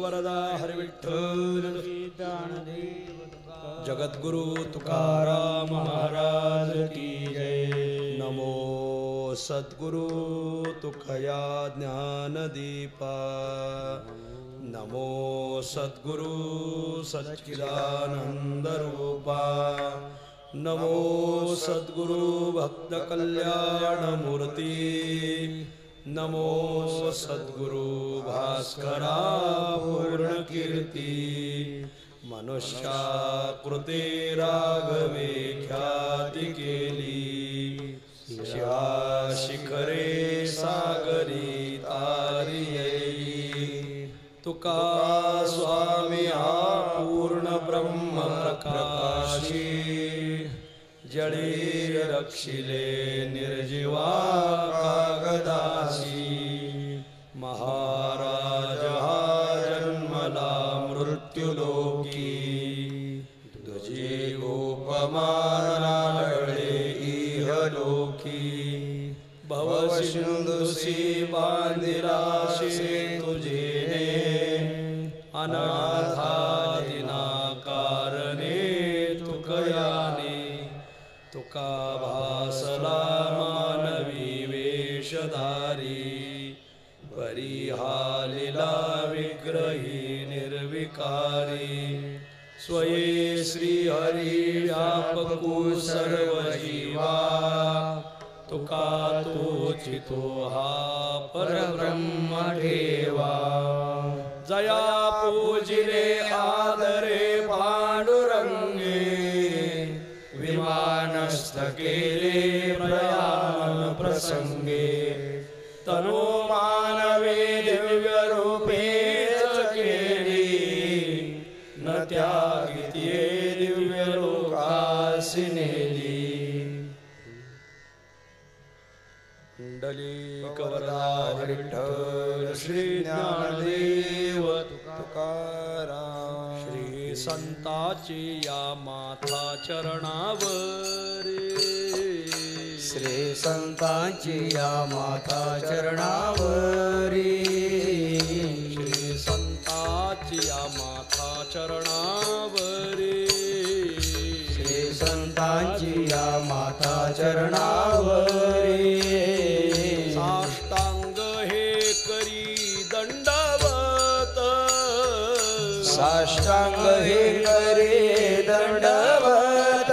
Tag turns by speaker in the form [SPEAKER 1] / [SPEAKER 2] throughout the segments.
[SPEAKER 1] वरदा हरी विठ्ठल जगद्गुरु तुकाराम महाराज की जय। नमो सद्गुरु तुकया ज्ञानदीपा नमो सद्गुरु सच्चिदानंद रूपा नमो सद्गुरु भक्त कल्याण मूर्ति नमो सद्गुरु भास्करा पूर्ण कीर्ति मनुष्याकृते राघवे ख्याती केली शिष्या शिखरे सागरी तारिये तुका स्वामी हा पूर्ण ब्रह्म प्रकाशी जळे रक्षिले निर्जीवा कागदासी महाराज हा जन्मला मृत्युलोकी तुझे गोपमानाडळे इहलोकी भवसिंधुसी बांधिलाशे तुझेने अनाथादिना कारणे तुकयाने तुका भासला मानवी वेशधारी परिहालिला विग्रही निर्विकारी स्वये श्री हरी व्यापकू सर्व जीवा तुका तोचितो हा परब्रह्म ठेवा जया पूजिले आदरे पांडुरंगे विमानस्थ केले प्रयाण प्रसंगे तनो मानवे दिव्य रूपे केली न त्यागिते दिव्य लोकासी नेली कुंडलिक वरदा विठ्ठल श्री ज्ञानदेव तुकाराम श्री संताची या माथा चरणावरी श्री संतांची या माता चरणावरी श्री संतांची या माता चरणावरी श्री संतांची या माता चरणावरी साष्टांग हे करी दंडवत साष्टांग हे करी दंडवत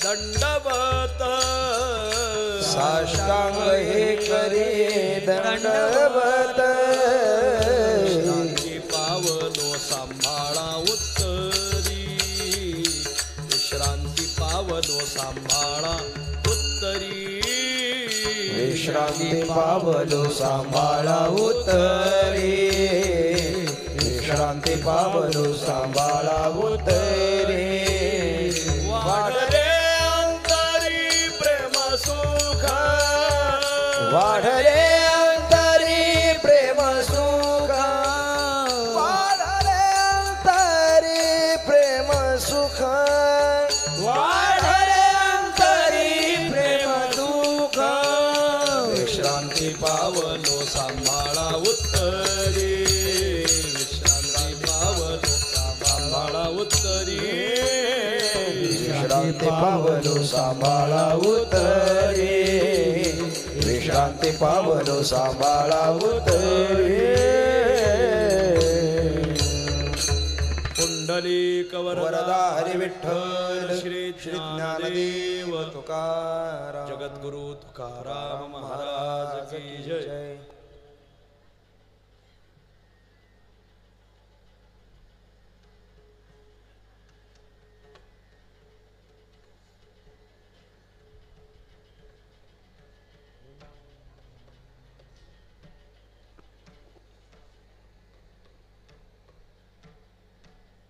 [SPEAKER 1] दंडवत साष्टांग हे करे दंडवत विश्रांती पावलो सांभाळा उत्तरी विश्रांती पावलो सांभाळा उत्तरी विश्रांती पावलो सांभाळा उत्तरी विश्रांती पावलो सांभाळा उत्तरी वाढले वाढले अंतरी प्रेम सुख वाढले अंतरी प्रेम सुख वाढले अंतरी प्रेम सुख विश्रांती पावलो सांभाळा उत्तरी विश्रांती पावलो सांभाळा उत्तरी विश्रांती पावलो सांभाळा उत्तरी विश्रांती पावलो सांभाळा उत्तरी कुंडलिक वरदा हरी विठ्ठल श्री ज्ञानदेव तुकाराम जगद्गुरु तुकाराम महाराज की जय।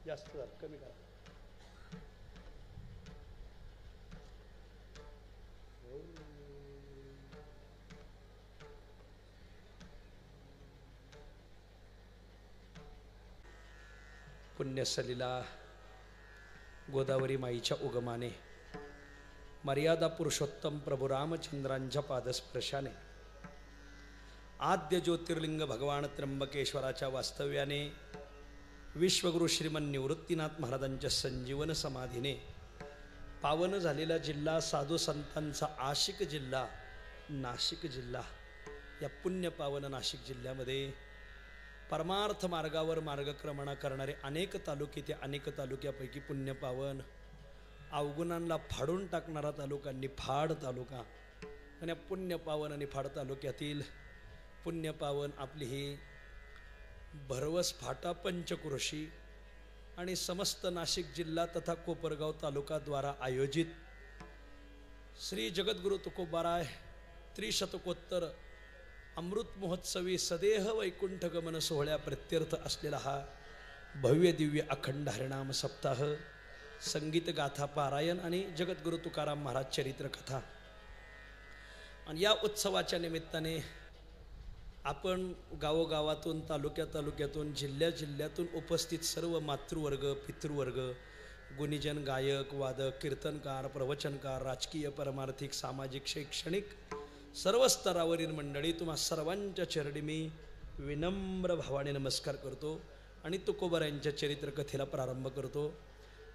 [SPEAKER 1] जास्त झालं कमी करा पुण्यसलीला गोदावरी माईच्या उगमाने मर्यादा पुरुषोत्तम प्रभू रामचंद्रांच्या पादस्पर्शाने आद्य ज्योतिर्लिंग भगवान त्र्यंबकेश्वराच्या वास्तव्याने विश्वगुरु श्रीमन निवृत्तीनाथ महाराजांच्या संजीवन समाधीने पावन झालेला जिल्हा, साधू संतांचा आशिक जिल्हा नाशिक जिल्हा, या पुण्य पावन नाशिक जिल्ह्यामध्ये परमार्थ मार्गावर मार्गक्रमणा करणारे अनेक तालुके, ते अनेक तालुक्यापैकी पुण्य पावन अवगुणांना फाडून टाकणारा तालुका निफाड तालुका. आणि पुण्य पावन आणि निफाड तालुक्यातील पुण्य पावन आपली ही भरवस फाटा पंचक्रोशी आणि समस्त नाशिक जिल्हा तथा कोपरगाव तालुका द्वारा आयोजित श्री जगद्गुरु तुकोबाराय त्रिशतकोत्तर अमृत महोत्सवी सदेह वैकुंठ गमन सोहळ्या प्रत्यर्थ असलेला हा भव्य दिव्य अखंड हरिनाम सप्ताह, संगीत गाथा पारायण आणि जगद्गुरु तुकाराम महाराज चरित्र कथा. आणि या उत्सवाच्या निमित्ताने आपण गावोगावातून, तालुक्यातून, जिल्ह्यातून उपस्थित सर्व मातृवर्ग, पितृवर्ग, गुणीजन, गायक, वादक, कीर्तनकार, प्रवचनकार, राजकीय, परमार्थिक, सामाजिक, शैक्षणिक सर्व स्तरावरील मंडळी, तुम्हा सर्वांच्या चरणी मी विनम्र भावाने नमस्कार करतो आणि तुकोबारायांच्या चरित्रकथेला प्रारंभ करतो.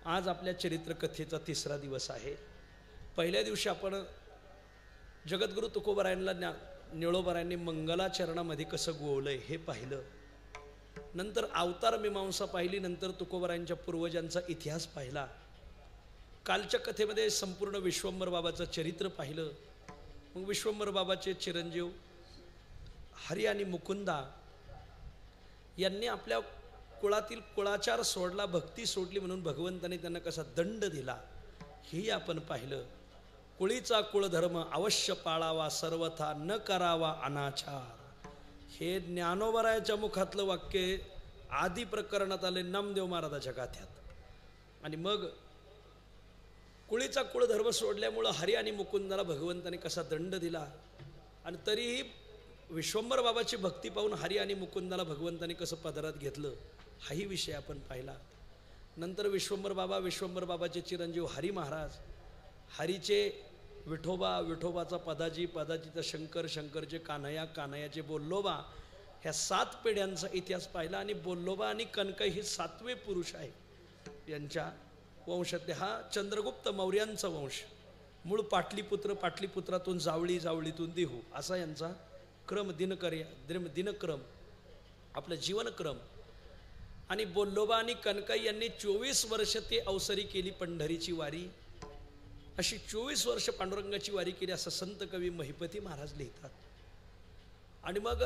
[SPEAKER 1] आज आपल्या चरित्रकथेचा 3रा दिवस आहे. पहिल्या दिवशी आपण जगद्गुरु तुकोबारायांना निळोबारायांनी मंगलाचरणामध्ये कसं गोवलंय हे पाहिलं. नंतर अवतार मीमांसा पाहिली. नंतर तुकोबारायांच्या पूर्वजांचा इतिहास पाहिला. कालच्या कथेमध्ये संपूर्ण विश्वंभर बाबाचं चरित्र पाहिलं. मग विश्वंभर बाबाचे चिरंजीव हरी आणि मुकुंदा यांनी आपल्या कुळातील कुळाचार सोडला, भक्ती सोडली म्हणून भगवंताने त्यांना कसा दंड दिला हेही आपण पाहिलं. कुळीचा कुळधर्म अवश्य पाळावा, सर्वथा न करावा अनाचार, हे ज्ञानोबरायाच्या मुखातलं वाक्य आदी प्रकरणात आले नामदेव महाराजाच्या गाथ्यात. आणि मग कुळीचा कुळधर्म सोडल्यामुळं हरी आणि मुकुंदाला भगवंताने कसा दंड दिला, आणि तरीही विश्वंभर बाबाची भक्ती पाहून हरी आणि मुकुंदाला भगवंताने कसं पदरात घेतलं हाही विषय आपण पाहिला. नंतर विश्वंभर बाबाचे चिरंजीव हरी महाराज, हरीचे विठोबा, विठोबाचा पदाजी, पदाजीचा शंकर, शंकरचे कान्हया, कान्हयाचे बोल्लोबा, ह्या 7 पिढ्यांचा इतिहास पाहिला. आणि बोल्लोबा आणि कनकई हे 7वे पुरुष आहे. यांच्या वंशातले हा चंद्रगुप्त मौर्यांचा वंश. मूळ पाटलीपुत्र, पाटलीपुत्रातून जावळी, जावळीतून देहू, असा यांचा क्रम, दिनक्रम, आपलं जीवनक्रम. आणि बोल्लोबा आणि कनकई यांनी 24 वर्ष ते अवसरी केली पंढरीची वारी. अशी 24 वर्ष पांडुरंगाची वारी केली असं संत कवी महिपती महाराज लिहितात. आणि मग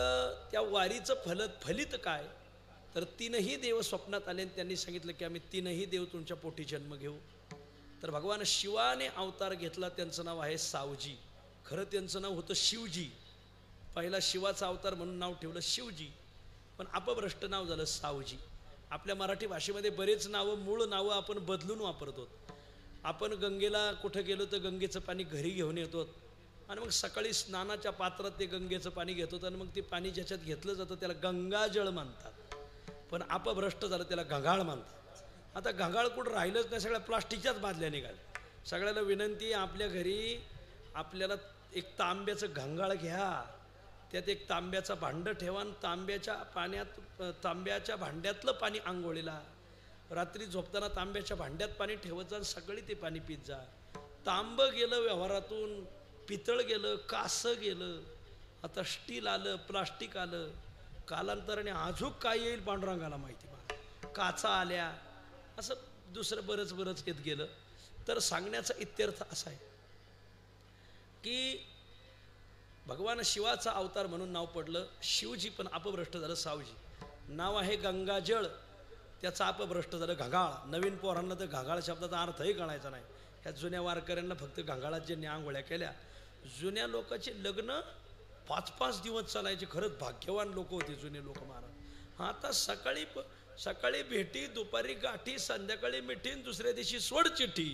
[SPEAKER 1] त्या वारीचं फलित काय, तर 3ही देव स्वप्नात आले. त्यांनी सांगितलं की आम्ही 3ही देव तुमच्या पोटी जन्म घेऊ. तर भगवान शिवाने अवतार घेतला. त्यांचं नाव आहे सावजी. खरं त्यांचं नाव होतं शिवजी. पहिला शिवाचा अवतार म्हणून नाव ठेवलं शिवजी, पण अपभ्रष्ट नाव झालं सावजी. आपल्या मराठी भाषेमध्ये बरेच नावं, मूळ नावं आपण बदलून वापरतो. आपण गंगेला कुठं गेलो तर गंगेचं पाणी घरी घेऊन येतो आणि मग सकाळी स्नानाच्या पात्रात ते गंगेचं पाणी घेतो आणि मग ते पाणी ज्याच्यात घेतलं जातं त्याला गंगाजळ म्हणतात. पण अपभ्रष्ट झालं त्याला गंगाळ म्हणतात. आता गंगाळ कुठं राहिलंच नाही, सगळ्या प्लास्टिकच्याच बादल्या निघाल्या. सगळ्याला विनंती, आपल्या घरी आपल्याला एक तांब्याचं गंगाळ घ्या, त्यात एक तांब्याचं भांडं ठेवा आणि तांब्याच्या भांड्यातलं पाणी आंघोळीला. रात्री झोपताना तांब्याच्या भांड्यात पाणी ठेवत जा, सगळी ते पाणी पित जा. तांब गेलं व्यवहारातून, पितळ गेलं, कासं गेलं, आता स्टील आलं, प्लास्टिक आलं. कालांतराने अजून काय येईल पांडुरंगाला माहिती. काचा आल्या, असं दुसरं बरंच येत गेलं. तर सांगण्याचा इत्यर्थ असा आहे की भगवान शिवाचा अवतार म्हणून नाव पडलं शिवजी, पण अपभ्रष्ट झालं सावजी. नाव आहे गंगाजळ, त्याचा अपभ्रष्ट झालं घागाळ. नवीन पोरांना तर घागाळ शब्दाचा अर्थही कळायचा नाही. ह्या जुन्या वारकऱ्यांना फक्त घागाळात जे आंघोळ्या केल्या. जुन्या लोकांचे लग्न 5-5 दिवस चालायचे. खरंच भाग्यवान लोक होते जुने लोक महाराज. आता सकाळी भेटी, दुपारी गाठी, संध्याकाळी मिठी, दुसऱ्या दिवशी सोड चिठ्ठी.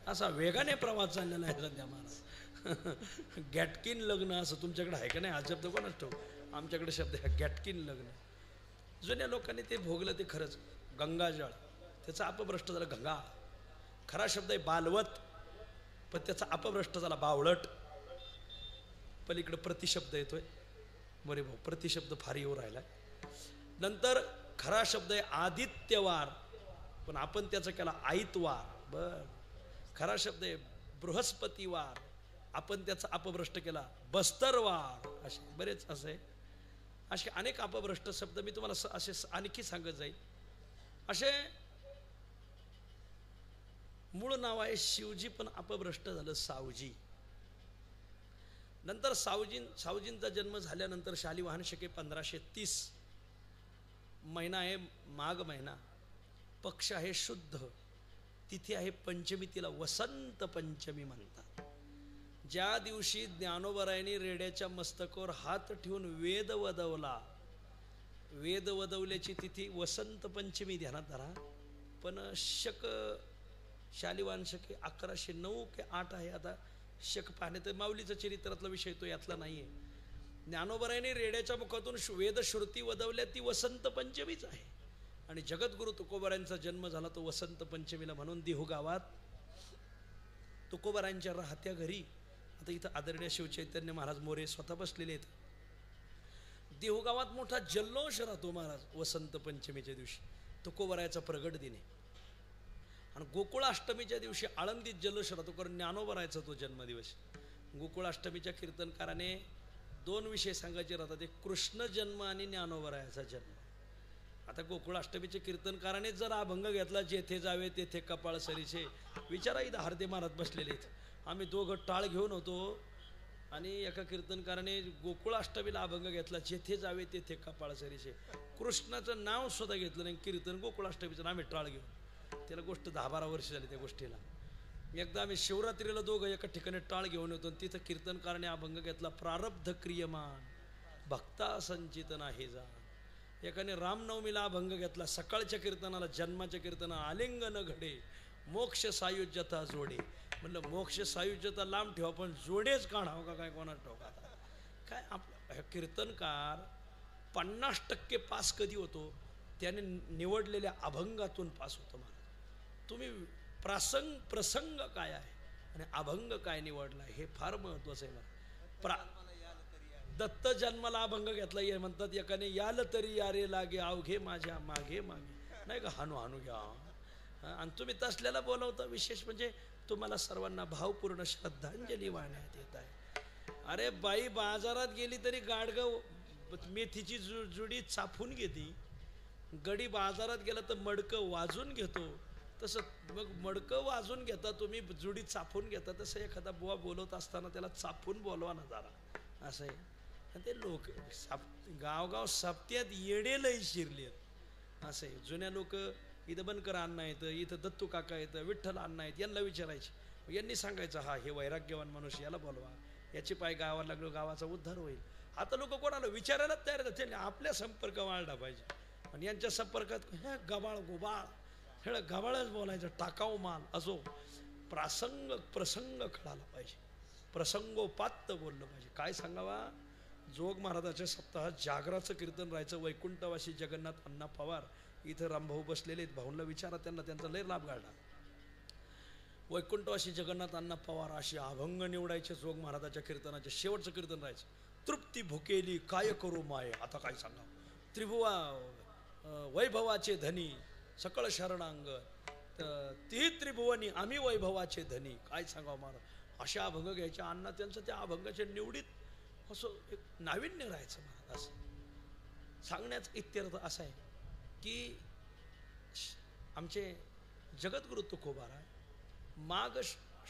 [SPEAKER 1] असा वेगाने प्रवास चाललेला आहे सध्या महाराज. गॅटकिन लग्न असं तुमच्याकडे आहे का नाही? हा शब्द कोणाच ठेव, आमच्याकडे शब्द आहे गॅटकिन लग्न. जुन्या लोकांनी ते भोगलं ते खरंच. गंगाजळ, त्याचा अपभ्रष्ट झाला गंगा. खरा शब्द आहे बालवत, पण त्याचा अपभ्रष्ट झाला बावळट. पलीकडे प्रतिशब्द येतोय. बरे भाऊ प्रतिशब्द फार येऊ राहिला. नंतर खरा शब्द आहे आदित्यवार, पण आपण त्याचा केला आईतवार. बर, खरा शब्द आहे बृहस्पतिवार, आपण त्याचा अपभ्रष्ट केला बस्तरवार. असे बरेच असे अनेक अपभ्रष्ट शब्द मी तुम्हाला असे आणखी सांगत जाईल. असे मूळ नाव आहे शिवजी, पण अपभ्रष्ट झालं सावजी. नंतर सावजींचा जन्म झाल्यानंतर शालिवाहन शके 1530, महिना आहे माघ महिना, पक्ष आहे शुद्ध, तिथी आहे पंचमी, तिला वसंत पंचमी म्हणतात. ज्या दिवशी ज्ञानोबरायांनी रेड्याच्या मस्तकावर हात ठेवून वेद वदवला, वेद वदवल्याची तिथी वसंत पंचमी ध्यानात धरा. पण शालिवाहन शके 1109 की 8 आहे. आता शक पाहणे तर माऊलीचं चरित्रातला विषय तो यातला नाहीये. ज्ञानोबरायांनी रेड्याच्या मुखातून वेदश्रुती वदवल्या, ती वसंत पंचमीच आहे. आणि जगद्गुरु तुकोबारायांचा जन्म झाला तो वसंत पंचमीला, म्हणून देहू गावात तुकोबारायांच्या राहत्या घरी, आता इथं आदरणीय शिवचैतन्य महाराज मोरे स्वतः बसलेले आहेत, देहू गावात मोठा जल्लोष राहतो महाराज वसंत पंचमीच्या दिवशी. तुकोबारायाचा प्रगट दिन आहे. आणि गोकुळाष्टमीच्या दिवशी आळंदीत जल्लोष राहतो, कारण ज्ञानोबरायाचा तो जन्मदिवस. गोकुळाष्टमीच्या कीर्तनकाराने 2 विषय सांगायचे राहतात, एक कृष्ण जन्म आणि ज्ञानोबरायाचा जन्म. आता गोकुळाष्टमीच्या कीर्तनकाराने जर अभंग घेतला, जेथे जावे तेथे कपाळ सरीचे, विचारा इथं हार्दे महाराज बसलेले आहेत, आम्ही 2 टाळ घेऊन होतो, आणि एका कीर्तनकाराने गोकुळाष्टमीला अभंग घेतला, जेथे जावे तेथे कपाळ सरीचे. कृष्णाचं नाव सुद्धा घेतलं नाही, कीर्तन गोकुळाष्टमीचं आम्ही टाळ घेऊन. त्याला गोष्ट 10-12 वर्ष झाली त्या गोष्टीला. एकदा आम्ही शिवरात्रीला 2 एका ठिकाणी टाळ घेऊन येतो, तिथं कीर्तनकाराने अभंग घेतला, प्रारब्ध क्रियमान भक्ता संचित नाही जा. एकाने रामनवमीला अभंग घेतला, सकाळच्या कीर्तनाला, जन्माच्या कीर्तनाला आलिंगन घडे मोक्ष सायुज्यता जोडे. म्हणलं मोक्ष सायुज्यता लांब ठेवा, पण जोडेच काढावं का काय, कोणाच ठोका काय. आपला कीर्तनकार 50% पास कधी होतो, त्याने निवडलेल्या अभंगातून पास होतो. मला तुम्ही प्रसंग काय आहे आणि अभंग काय निवडला हे फार महत्वाचं आहे. मला दत्त जन्माला अभंग घेतला, ये म्हणतात एकाने, याल तरी यारे लागे अवघे माझ्या मागे मागे, नाही का, हानू हानू घ्या. आणि तुम्ही तसल्याला बोलवता. विशेष म्हणजे तुम्हाला सर्वांना भावपूर्ण श्रद्धांजली वाहण्यात येत आहे. अरे बाई बाजारात गेली तरी गाडगं मेथीची जुडी चाफून घेते, गडी बाजारात गेला तर मडकं वाजून घेतो. तसं मग मडकं वाजून घेता तुम्ही, जुडी चाफून घेता, तसं एखादा बुवा बोलवत असताना त्याला चाफून बोलवा ना जरा, असं आहे. आणि ते लोक गावगाव सप्त्यात येडे लई शिरलेत, असं आहे. जुन्या लोक इथं बनकर अण्णा येतं, इथं दत्तू काका येतं, विठ्ठल अण्णा येत, यांना विचारायचे, यांनी सांगायचं हा हे वैराग्यवान माणूस, याला बोलवा, याची पाय गावाला लागलो गावाचा उद्धार होईल. आता लोक कोणाला विचारायला तयार आहेत, त्यांनी आपल्या संपर्क वाढला पाहिजे. आणि यांच्या संपर्कात हे गबाळ गोबाळ हे गबाळच बोलायचं, टाकाऊ माल असो. प्रसंग कळाला पाहिजे, प्रसंगोपात्त बोललं पाहिजे. काय सांगावा, जोग महाराजाच्या सप्ताहात जागराचं कीर्तन राहायचं. वैकुंठवासी जगन्नाथ अण्णा पवार इथं रामभाऊ बसलेले आहेत, भाऊंना विचारा, त्यांचा लय लाभ काढला. वैकुंठवासी जगन्नाथ अण्णा पवार अशी अभंग निवडायचे जोग महाराजाच्या कीर्तनाचे. शेवटचं कीर्तन राहायचं, तृप्ती भुकेली काय करू माय. आता काय सांगा, त्रिभुवा वैभवाचे धनी सकळ शरणांग, ती त्रिभुवनी आम्ही वैभवाचे धनी. काय सांगावं महाराज, अशा अभंग घ्यायच्या. अण्णा त्यांचं त्या अभंगाच्या निवडीत असं एक नाविन्य राहायचं महाराज. असं सांगण्याचा इत्यर्थ असा आहे की आमचे जगद्गुरु तुकोबाराय माघ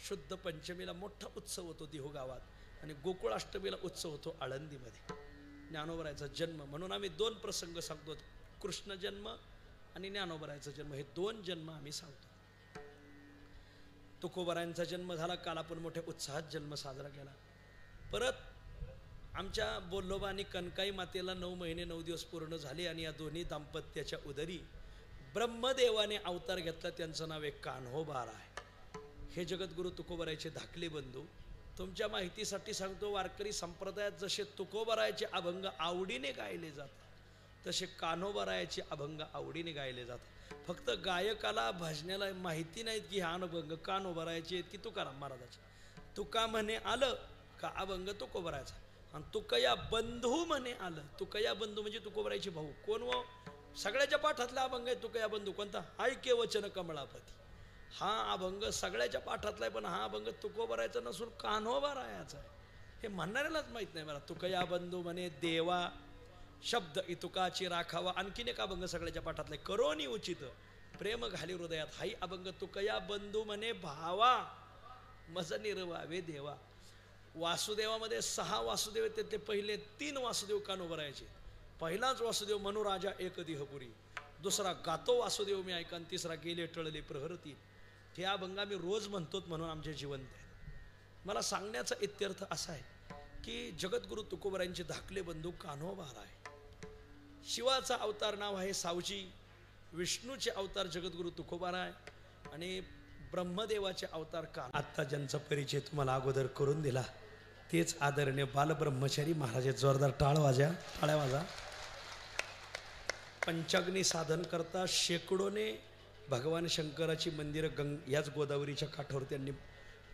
[SPEAKER 1] शुद्ध पंचमीला मोठा उत्सव होतो देहू गावात, आणि गोकुळाष्टमीला उत्सव होतो आळंदीमध्ये, ज्ञानोबरायाचा जन्म. म्हणून आम्ही 2 प्रसंग सांगतो, कृष्ण जन्म आणि ज्ञानोबरायाचा जन्म, हे 2 जन्म आम्ही सांगतो. तुकोबारायांचा जन्म झाला काल, आपण मोठ्या उत्साहात जन्म साजरा केला. परत आमच्या बोल्लोबा आणि कनकाई मातेला 9 महिने 9 दिवस पूर्ण झाले, आणि या दोन्ही दाम्पत्याच्या उदरी ब्रह्मदेवाने अवतार घेतला, त्यांचं नाव आहे कान्होबार आहे. हे जगद्गुरु तुकोबारायचे धाकले बंधू. तुमच्या माहितीसाठी सांगतो, वारकरी संप्रदायात जसे तुकोबारायचे अभंग आवडीने गायले जातात, तसे कान्होबारायाचे अभंग आवडीने गायले जातात. फक्त गायकाला भजनाला माहिती नाहीत की हा अभंग कान्होबारायाचे आहेत की तुकाराम महाराजाचे. तुका म्हणे आलं का अभंग तुकोबारायाचा, आणि तुकया बंधू म्हणे आलं. तुकया बंधू म्हणजे तुकोबरायचे भाऊ. कोण व सगळ्याच्या पाठातला अभंग आहे तुकया बंधू. कोणता? ऐके वचन कमळापती. हा अभंग सगळ्याच्या पाठातला आहे, पण हा अभंग तुकोबरायचा नसून कान्होबारायाचा आहे. हे म्हणणाऱ्यालाच माहित नाही मला. तुकया बंधू म्हणे देवा शब्द इतुकाची राखावा. आणखीन एक अभंग सगळ्याच्या पाठातला आहे, करोनी उचित प्रेम घाली हृदयात. हाही अभंग तुकया बंधू म्हणे भावा मज निर्वावे देवा. वासुदेवामध्ये 6 वासुदेव आहेत, त्यातले पहिले 3 वासुदेव कान्होबरायाचे. पहिलाच वासुदेव मनोराजा एक देहपुरी, दुसरा गातो वासुदेव मी ऐका, तिसरा गेले टळले प्रहरती. हे अभंग आम्ही रोज म्हणतो म्हणून आमचे जिवंत आहेत. मला सांगण्याचा इत्यर्थ असा आहे की जगद्गुरु तुकोबरायांचे धाकले बंधू कान्होबाराय. शिवाचा अवतार नाव आहे सावजी, विष्णूचे अवतार जगद्गुरु तुकोबाराय आणि ब्रह्मदेवाचे अवतार कान. आत्ता ज्यांचा परिचय तुम्हाला अगोदर करून दिला तेच आदरणीय बालब्रह्मचारी महाराज. जोरदार टाळ्या वाजा. पंचाग्नी साधन करता शेकडोने भगवान शंकराची मंदिरं याच गोदावरीच्या काठावर त्यांनी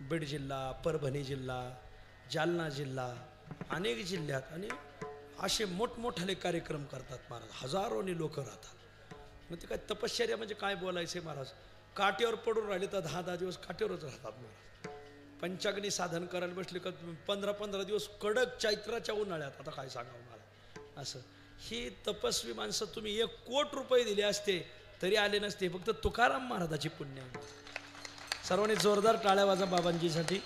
[SPEAKER 1] बीड जिल्हा, परभणी जिल्हा, जालना जिल्हा, अनेक जिल्ह्यात आणि असे मोठमोठाले कार्यक्रम करतात महाराज. हजारोनी लोक राहतात. मग ते काय तपश्चर्या म्हणजे काय बोलायचे महाराज. काठ्यावर पडून राहिले तर 10-10 दिवस काठ्यावरच राहतात महाराज. पंचाग्नी साधन करायला बसले का 15-15 दिवस कडक चैत्राच्या उन्हाळ्यात. आता काय सांगावं मला. असं ही तपस्वी माणसं तुम्ही 1 कोटी रुपये दिले असते तरी आले नसते. फक्त तुकाराम महाराजाची पुण्य आहे. सर्वांनी जोरदार टाळ्या वाजा बाबांजीसाठी.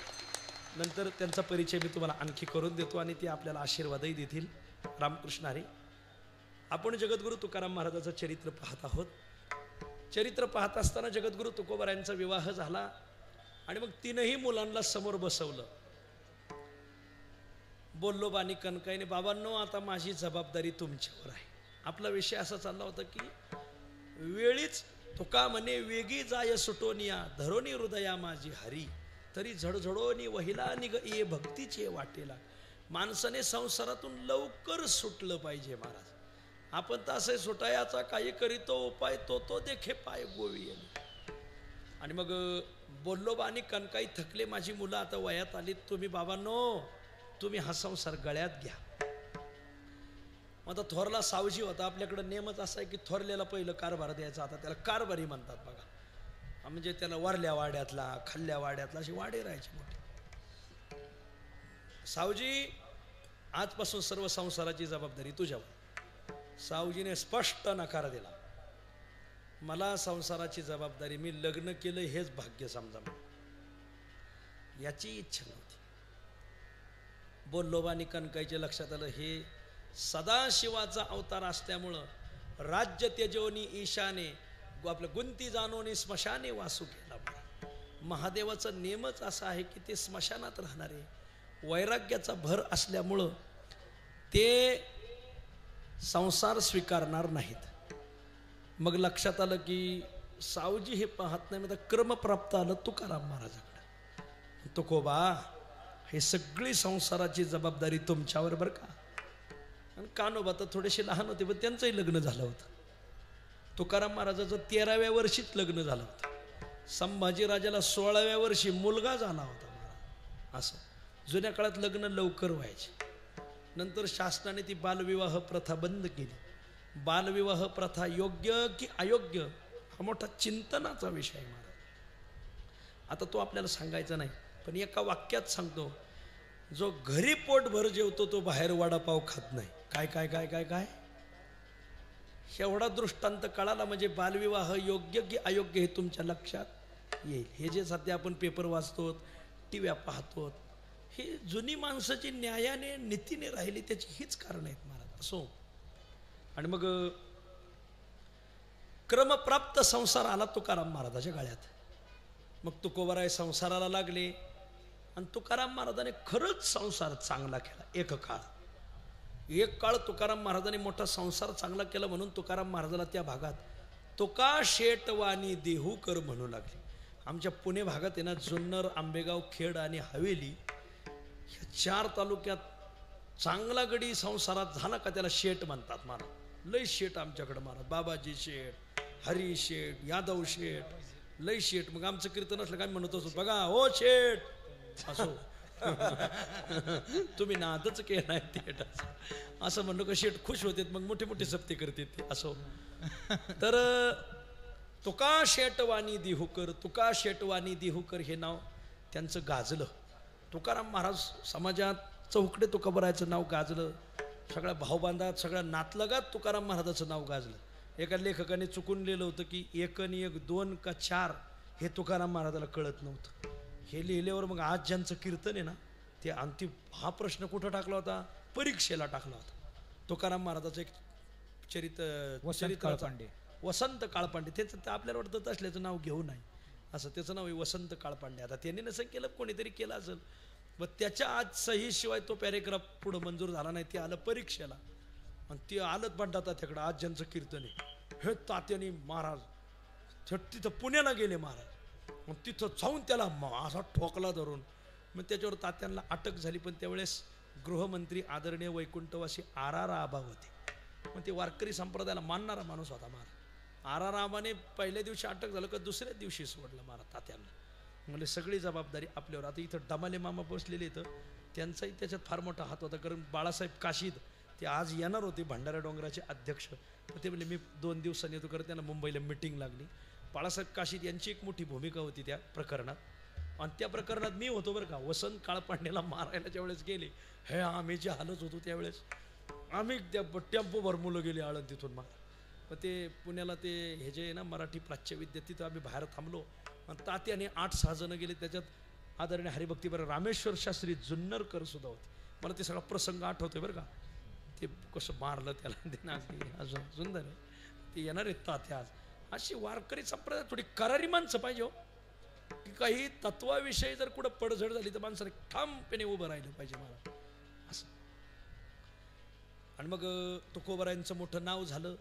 [SPEAKER 1] नंतर त्यांचा परिचय मी तुम्हाला आणखी करून देतो आणि ते आपल्याला आशीर्वादही देतील. रामकृष्ण हरी. आपण जगद्गुरु तुकाराम महाराजाचं चरित्र पाहत आहोत. चरित्र पाहत असताना जगद्गुरु तुकोबरायांचा विवाह झाला आणि मग 3ही मुलांना समोर बसवलं. बोललो बानी कनकाईने, बाबांनो आता माझी जबाबदारी तुमच्यावर आहे. आपला विषय असा चालला होता की वेळीच तुका म्हणे वेगी जाय सुटोनिया धरोनी हृदया माझी हरी तरी झडझडोनी वहिला निग ये भक्तीचे वाटेला. माणसाने संसारातून लवकर सुटलं पाहिजे महाराज. आपण तर असे सुटायाचा काही करीतो उपाय तो देखे पाय गोवी. आणि मग बोललो बानी कनकाई थकले माझी मुलं आता वयात आली. तुम्ही बाबांनो तुम्ही हा संसार गळ्यात घ्या. आता थोरला सावजी होता. आपल्याकडे नेमच असा आहे की थोरल्याला पहिलं कारभार द्यायचा. आता त्याला कारभारी म्हणतात बघा. म्हणजे त्याला वरल्या वाड्यातला खाल्ल्या वाड्यातला अशी वाडे राहायची मोठी. सावजी आजपासून सर्व संसाराची जबाबदारी तुझ्यावर. सावजीने स्पष्ट नकार दिला. मला संसाराची जबाबदारी, मी लग्न केलं हेच भाग्य समजा. याची इच्छा नव्हती. बोललो बानी कनकाईच्या लक्षात आलं हे सदाशिवाचा अवतार असल्यामुळं राज्य त्यजोनी ईशाने आपलं गुंती जाणोनी स्मशाने वासू केला. महादेवाचा नेमच असा आहे की ते स्मशानात राहणारे. वैराग्याचा भर असल्यामुळं ते संसार स्वीकारणार नाहीत. मग लक्षात आलं की सावजी हे पाहत नाही. म्हणजे क्रमप्राप्त आलं तुकाराम महाराजाकडे. तुकोबा हे सगळी संसाराची जबाबदारी तुमच्यावर बरं का. आणि कान्होबा तर थोडेसे लहान होते पण त्यांचंही लग्न झालं होतं. तुकाराम महाराजाचं 13व्या वर्षीच लग्न झालं होतं. संभाजीराजाला 16व्या वर्षी मुलगा झाला होता महाराज. असं जुन्या काळात लग्न लवकर व्हायचे. नंतर शासनाने ती बालविवाह प्रथा बंद केली. बालविवाह प्रथा योग्य की अयोग्य हा मोठा चिंतनाचा विषय आहे महाराज. आता तो आपल्याला सांगायचा नाही पण एका वाक्यात सांगतो. जो घरी पोटभर जेवतो तो बाहेर वडापाव खात नाही. काय काय काय काय काय एवढा दृष्टांत कळाला म्हणजे बालविवाह योग्य की अयोग्य हे तुमच्या लक्षात येईल. हे जे सध्या आपण पेपर वाचतो, टीव्या पाहतो, ही जुनी माणसाची न्यायाने नीतीने राहिली त्याची हीच कारण आहेत महाराज. असो. आणि मग क्रमप्राप्त संसार आला तुकाराम महाराजाच्या गळ्यात. मग तुकोबराय संसाराला लागले आणि तुकाराम महाराजाने खरंच संसार चांगला केला. एक काळ तुकाराम महाराजांनी मोठा संसार चांगला केला म्हणून तुकाराम महाराजाला त्या भागात तुका शेटवानी देहूकर म्हणू लागले. आमच्या पुणे भागात आहे ना जुन्नर, आंबेगाव, खेड आणि हवेली ह्या 4 तालुक्यात चांगला गडी संसारात झाला का त्याला शेट म्हणतात महाराज. लय शेट आमच्याकडे महाराज. बाबाजी शेठ, हरी शेठ, यादव शेठ, लय शेठ. मग आमचं कीर्तन असलं काय म्हणत असतो बघा हो शेठ असो. तुम्ही नादच केलाय थिएटरचा असं म्हणलं का शेठ खुश होते मग मोठे मोठे सप्ते करते ते असं. तर तुका शेटवाणी देहूकर, तुका शेटवाणी देहूकर हे नाव त्यांचं गाजलं. तुकाराम महाराज समाजात चौकडे तुकोबरायचं नाव गाजलं. सगळ्या भाऊबांधात सगळ्या नातलगात तुकाराम महाराजाचं नाव गाजलं. एका लेखकाने चुकून लिहिलं होतं की 1 आणि 1 2 का 4 हे तुकाराम महाराजाला कळत नव्हतं. हे लिहिल्यावर मग आज ज्यांचं कीर्तन आहे ना ते अंतिम हा प्रश्न कुठं टाकला होता, परीक्षेला टाकला होता. तुकाराम महाराजाचं एक चरित्र वसंत काळपांडे, त्याचं आपल्याला वाटतं असल्याचं नाव घेऊ नाही असं, त्याचं नाव आहे वसंत काळपांडे. आता त्यांनी नसं केलं, कोणीतरी केलं असेल. मग त्याच्या आज सहीशिवाय तो पॅरेग्राफ पुढं मंजूर झाला नाही. ते आलं परीक्षेला आणि ते आलंच बंडा तात्याकडं. आज ज्यांचं कीर्तन आहे हे तात्यानी महाराज तिथं पुण्याला गेले महाराज. मग तिथं जाऊन त्याला असा ठोकला धरून. मग त्याच्यावर तात्यांना अटक झाली. पण त्यावेळेस गृहमंत्री आदरणीय वैकुंठवासी RR आबा होते. मग ते वारकरी संप्रदायाला मानणारा माणूस होता महाराज. RR आबाने पहिल्या दिवशी अटक झालं का दुसऱ्या दिवशी सोडलं महाराज तात्यांना. म्हणजे सगळी जबाबदारी आपल्यावर. आता इथं डमाले मामा बसलेले इथं, त्यांचाही त्याच्यात फार मोठा हात होता. कारण बाळासाहेब काशीद ते आज येणार होते, भंडारा डोंगराचे अध्यक्ष. तर ते म्हणले मी 2 दिवसांनी येतो. कारण त्यांना मुंबईला मिटिंग लागली. बाळासाहेब काशीद यांची एक मोठी भूमिका होती त्या प्रकरणात. आणि त्या प्रकरणात मी होतो बरं का. वसंत काळपांडेला मारायला ज्यावेळेस गेले हे आम्ही जे हालत होतो त्यावेळेस आम्ही त्या टेम्पो भरमुलं गेले आळंद तिथून. मग ते पुण्याला ते हे जे आहे ना मराठी प्राच्यविद्या तिथं आम्ही बाहेर थांबलो. आणि तात्याने 8-6 जण गेले. त्याच्यात आदरणीय हरिभक्ती बरं रामेश्वर शास्त्री जुन्नरकर सुद्धा होते. मला ते सगळा प्रसंग आठवतोय बरं का. ते कसं मारलं त्याला ते अजून सुंदर आहे. ते येणार आहेत तात्या आज. अशी वारकरी संप्रदाय थोडी करारी माणसं पाहिजे हो. की काही तत्वाविषयी जर कुठं पडझड झाली तर माणसाने ठामपणे उभं राहिलं पाहिजे मला असं. आणि मग तुकोबरायांचं मोठं नाव झालं.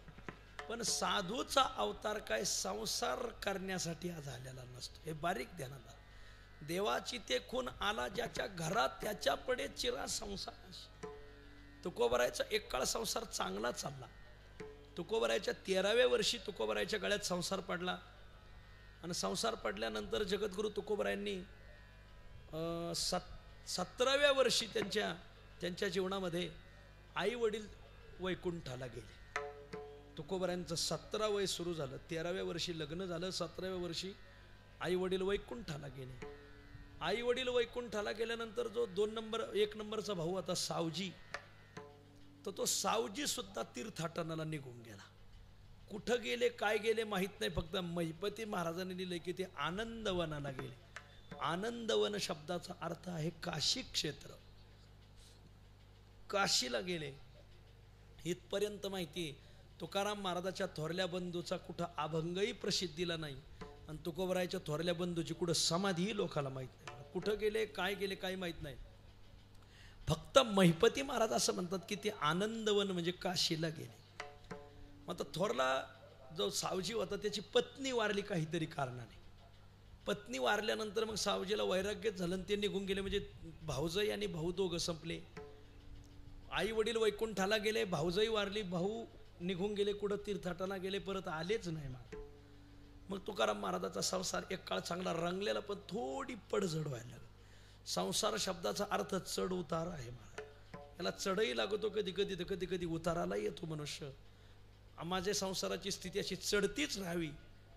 [SPEAKER 1] पण साधूचा अवतार काय संसार करण्यासाठी हा झालेला नसतो, हे बारीक ध्यानात आलं. देवाची ते खून आला ज्याच्या घरात त्याच्या पडे चिरा संसार. तुकोबरायचा एक काळ संसार चांगला चालला. तुकोबरायच्या 13व्या वर्षी तुकोबरायच्या गळ्यात संसार पडला. आणि संसार पडल्यानंतर जगद्गुरु तुकोबरायांनी 17व्या वर्षी त्यांच्या जीवनामध्ये आई वडील वैकुंठाला गेले. तुकोबरायांचं 17 वय सुरू झालं. 13व्या वर्षी लग्न झालं. 17व्या वर्षी आई वडील वैकुंठाला गेले. आई वडील वैकुंठाला गेल्यानंतर जो 1 नंबरचा भाऊ आता सावजी, तर तो सावजी सुद्धा तीर्थाटनाला निघून गेला. कुठं गेले काय गेले माहित नाही. फक्त महिपती महाराजांनी लिहिलंय की ते आनंदवनाला गेले. आनंदवन शब्दाचा अर्थ आहे काशी क्षेत्र. काशीला गेले. इथपर्यंत माहिती. तुकाराम महाराजाच्या थोरल्या बंधूचा कुठं अभंगही प्रसिद्धीला नाही. आणि तुकोबरायच्या थोरल्या बंधूची कुठं समाधीही लोकाला माहीत नाही. कुठं गेले काय गेले काही माहीत नाही. फक्त महिपती महाराज असं म्हणतात की ते आनंदवन म्हणजे काशीला गेले. मग आता थोरला जो सावजी होता त्याची पत्नी वारली काहीतरी कारणाने. पत्नी वारल्यानंतर मग सावजीला वैराग्य झालं आणि ते निघून गेले. म्हणजे भाऊजाई आणि भाऊ दोघं संपले. आई वडील वैकुंठाला गेले, भाऊजाई वारली, भाऊ निघून गेले, कुठं तीर्थाटना गेले, परत आलेच नाही. मग तुकाराम महाराजाचा संसार एक काळ चांगला रंगलेला, पण थोडी पडझड व्हायला लागली. संसार शब्दाचा अर्थ चढ उतार आहे महाराज. याला चढही लागतो कधी कधी, तर कधी कधी उताराला येतो मनुष्य. माझ्या संसाराची स्थिती अशी चढतीच राहावी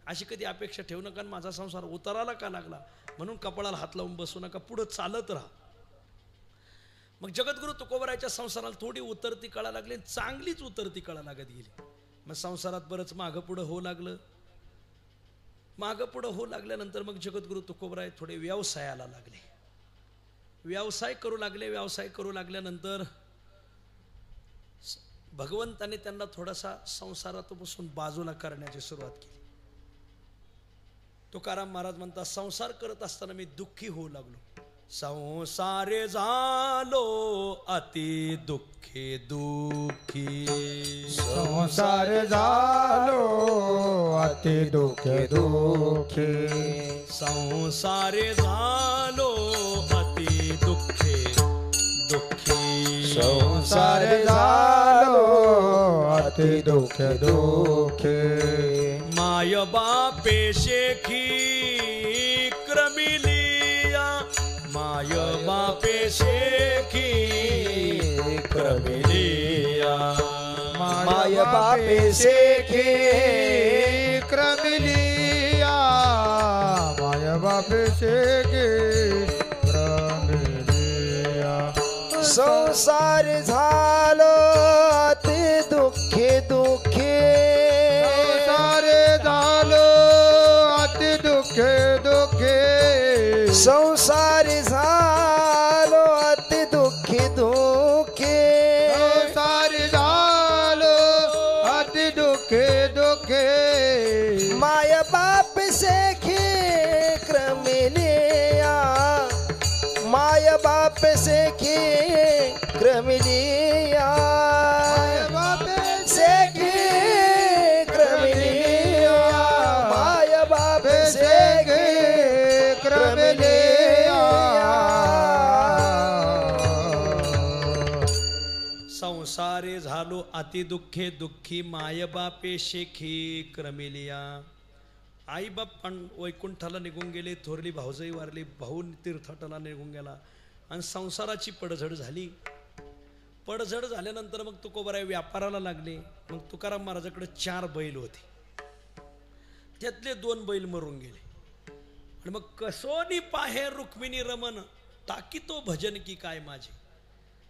[SPEAKER 1] अशी कधी अपेक्षा ठेवू नका. माझा संसार उताराला का लागला म्हणून कपाळाला हात लावून बसू नका, पुढं चालत राहा. मग जगद्गुरु तुकोबरायच्या संसाराला थोडी उतरती कळा लागली, चांगलीच उतरती कळा लागत गेली. मग संसारात बरंच मागं पुढं होऊ लागलं. मागं पुढं होऊ लागल्यानंतर मग जगद्गुरु तुकोबराय थोडे व्यवसायाला लागले. व्यवसाय करू लागले. व्यवसाय करू लागल्यानंतर भगवंताने त्यांना थोडासा संसारापासून बाजूला करण्याची सुरुवात केली. तुकाराम महाराज म्हणतात संसार करत असताना मी दुःखी होऊ लागलो. संसारे झालो अति दुःखी दुःखी.
[SPEAKER 2] संसार झालो अति दुःखी दुःखी.
[SPEAKER 1] संसारे झालो अति दुःखी दुःखी.
[SPEAKER 2] संसार झालो अति दुःखी दुःखी.
[SPEAKER 1] माय बापे शेखी क्रमिलिया. माय बापे शेखी क्रमिलिया
[SPEAKER 2] माय बापे शेखे क्रमिलिया माय बापे शेखे क्रमिलिया
[SPEAKER 3] संसार झालो अति दुःखे दुःखे
[SPEAKER 2] संसार झालो अति दुःखे दुःखे
[SPEAKER 3] संसार झालो अति दुःखे दुःखे
[SPEAKER 2] संसार झालो अति दुःखे दुःखे
[SPEAKER 3] माय बाप शेखे क्रमिलिया माय बाप शेखे क्रमिलिया
[SPEAKER 2] बाप
[SPEAKER 3] शेखे क्रमिलिया माय बाप शेखे
[SPEAKER 1] संसारे झालो अति दुःखे दुःखी माय बापे शेखी क्रमिलिया. आई बाप पण वैकुंठाला निघून गेले, थोरली भाऊजाई वारली, भाऊ तीर्थाटला निघून गेला आणि संसाराची पडझड झाली. पडझड झाल्यानंतर मग तुकोबाराय व्यापाराला लागले. मग तुकाराम महाराजाकडे 4 बैल होते, त्यातले 2 बैल मरून गेले. आणि मग कसोनी पाहे रुक्मिणी रमन टाकी तो भजन की काय माझे.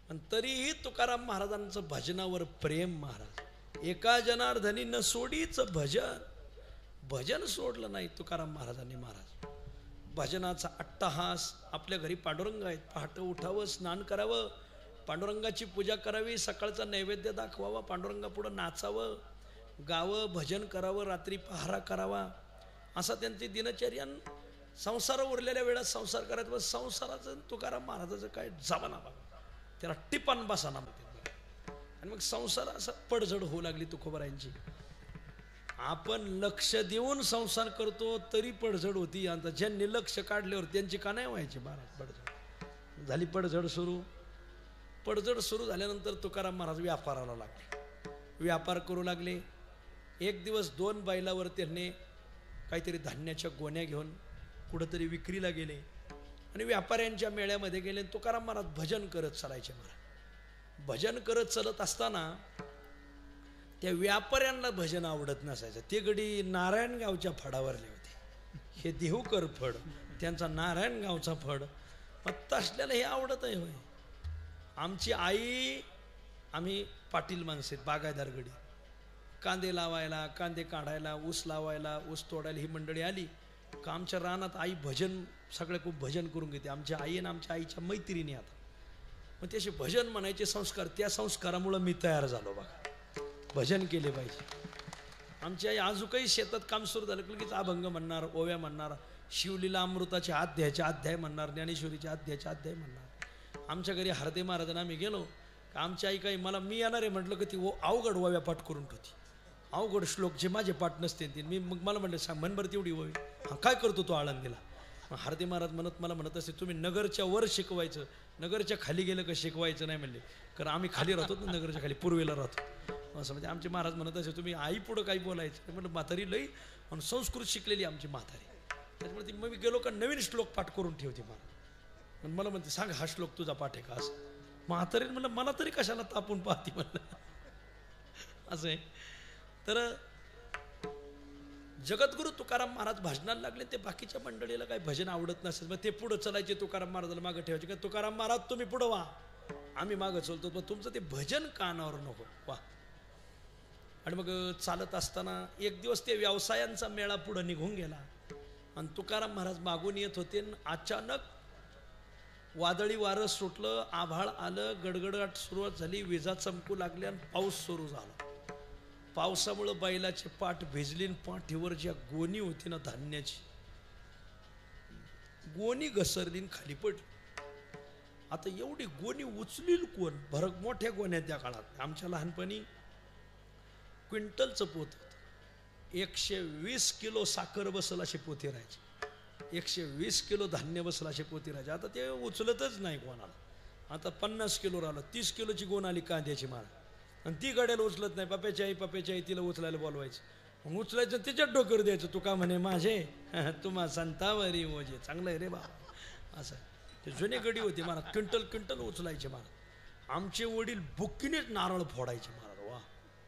[SPEAKER 1] आणि तरीही तुकाराम महाराजांचं भजनावर प्रेम. महाराज एका जनार्दनी न सोडीच भजन, भजन सोडलं नाही तुकाराम महाराजांनी. महाराज भजनाचा अट्टहास. आपल्या घरी पांडुरंग आहेत, पहाटे उठावं, स्नान करावं, पांडुरंगाची पूजा करावी, सकाळचा नैवेद्य दाखवावा, पांडुरंगापुढं नाचावं, गावं, भजन करावं, रात्री पहारा करावा, असा त्यांची दिनचर्या. संसार उरलेल्या वेळात संसार करायचा. संसाराचं तुकाराम महाराजाचं काय जमाना बघा, त्याला टिपण बसाना म्हणते. आणि मग संसार असं पडझड होऊ लागली तुकोबारायांची. आपण लक्ष देऊन संसार करतो तरी पडझड होती. आता ज्यांनी लक्ष काढल्यावर त्यांची का नाही व्हायची महाराज पडझड झाली. पडझड सुरू झाल्यानंतर तुकाराम महाराज व्यापाराला लागले, व्यापार करू लागले. एक दिवस 2 बैलावर त्यांनी काहीतरी धान्याच्या गोण्या घेऊन कुठंतरी विक्रीला गेले आणि व्यापाऱ्यांच्या मेळ्यामध्ये गेले. तुकाराम महाराज भजन करत चालायचे. महाराज भजन करत चालत असताना त्या व्यापाऱ्यांना भजन आवडत नसायचं. ते गडी नारायणगावच्या फडावरले होते. हे देहूकर फड, त्यांचा नारायणगावचा फड. मग तसल्याला हे आवडत आहे होय. आमची आई, आम्ही पाटील माणसे, बागायदार गडी, कांदे लावायला, कांदे काढायला, ऊस लावायला, ऊस तोडायला ही मंडळी आली का आमच्या रानात आई भजन, सगळे खूप भजन करून घेते. आमच्या आई आणि आमच्या आईच्या मैत्रिणी. आता मग त्याचे भजन म्हणायचे संस्कार, त्या संस्कारामुळं मी तयार झालो बघा. भजन केले पाहिजे. आमची आई आजूकही शेतात काम सुरू झालं की लगेच अभंग म्हणणार, ओव्या म्हणणार, शिवलीला अमृताचे अध्यायाचे अध्याय म्हणणार, ज्ञानेश्वरीचे अध्यायाचे अध्याय म्हणणार. आमच्या घरी हरदे महाराजांना आम्ही गेलो का आमची आई काही मला मी येणार आहे म्हटलं की ती अवघड ओव्या पाठ करून ठेवती. अवघड श्लोक जे माझे पाठ नसते ते मी मग मला म्हटलं सांग म्हण बरं तेवढी ओवी. हां काय करतो तो आळंदीला. मग हरदे महाराज मला म्हणत असते तुम्ही नगरच्या वर शिकवायचं, नगरच्या खाली गेलं का शिकवायचं नाही म्हणले. कारण आम्ही खाली राहतो ना, नगरच्या खाली पूर्वेला राहतो. असं म्हणजे आमचे महाराज म्हणत असे तुम्ही आई पुढं काही बोलायचं म्हटलं. म्हातारी लई आणि संस्कृत शिकलेली आमची म्हातारी, त्याच्यामुळे ती मग गेलो का नवीन श्लोक पाठ करून ठेवते. मला मला म्हणते सांग हा श्लोक तुझा पाठ आहे का. असं म्हातारी म्हणलं मला तरी कशाला तापून पाहते म्हणलं. असं आहे. तर जगद्गुरु तुकाराम महाराज भजनाला लागले. ते बाकीच्या मंडळीला काही भजन आवडत नसेल, मग ते पुढं चलायचे, तुकाराम महाराजाला मागं ठेवायचे. का तुकाराम महाराज तुम्ही पुढं व्हा, आम्ही मागं चलतो, पण तुमचं ते भजन कानावर नको वा. आणि मग चालत असताना एक दिवस ते व्यवसायांचा मेळा पुढं निघून गेला आणि तुकाराम महाराज मागून येत होते. अचानक वादळी वारं सुटलं, आभाळ आलं, गडगडाट सुरुवात झाली, विजा चमकू लागल्या आणि पाऊस सुरू झाला. पावसामुळं बैलाची पाठ भिजली, पाठीवर ज्या गोणी होती ना धान्याची, गोणी घसरली खाली पडली. आता एवढी गोणी उचलील कोण. भरक मोठ्या गोण्या त्या काळात. आमच्या लहानपणी क्विंटलचं पोत होतं. 120 किलो साखर बसल असे पोते राहायचे, 120 किलो धान्य बसल असे पोते राहायचे. आता ते उचलतच नाही कोणाला. आता 50 किलो राहिलं, 30 किलोची गोण आली कांद्याची माळ आणि ती गाड्याला उचलत नाही. पप्याची आई तिला उचलायला बोलवायचं. मग उचलायचं त्याच्यात डोकर द्यायचं. तुका म्हणे माझे तुम्हा संतावरी ओझे. चांगलं आहे रे बाबा. असं ते जुने गडी होते महाराज, क्विंटल क्विंटल उचलायचे महाराज. आमचे वडील बुक्कीनेच नारळ फोडायचे महाराज. वा,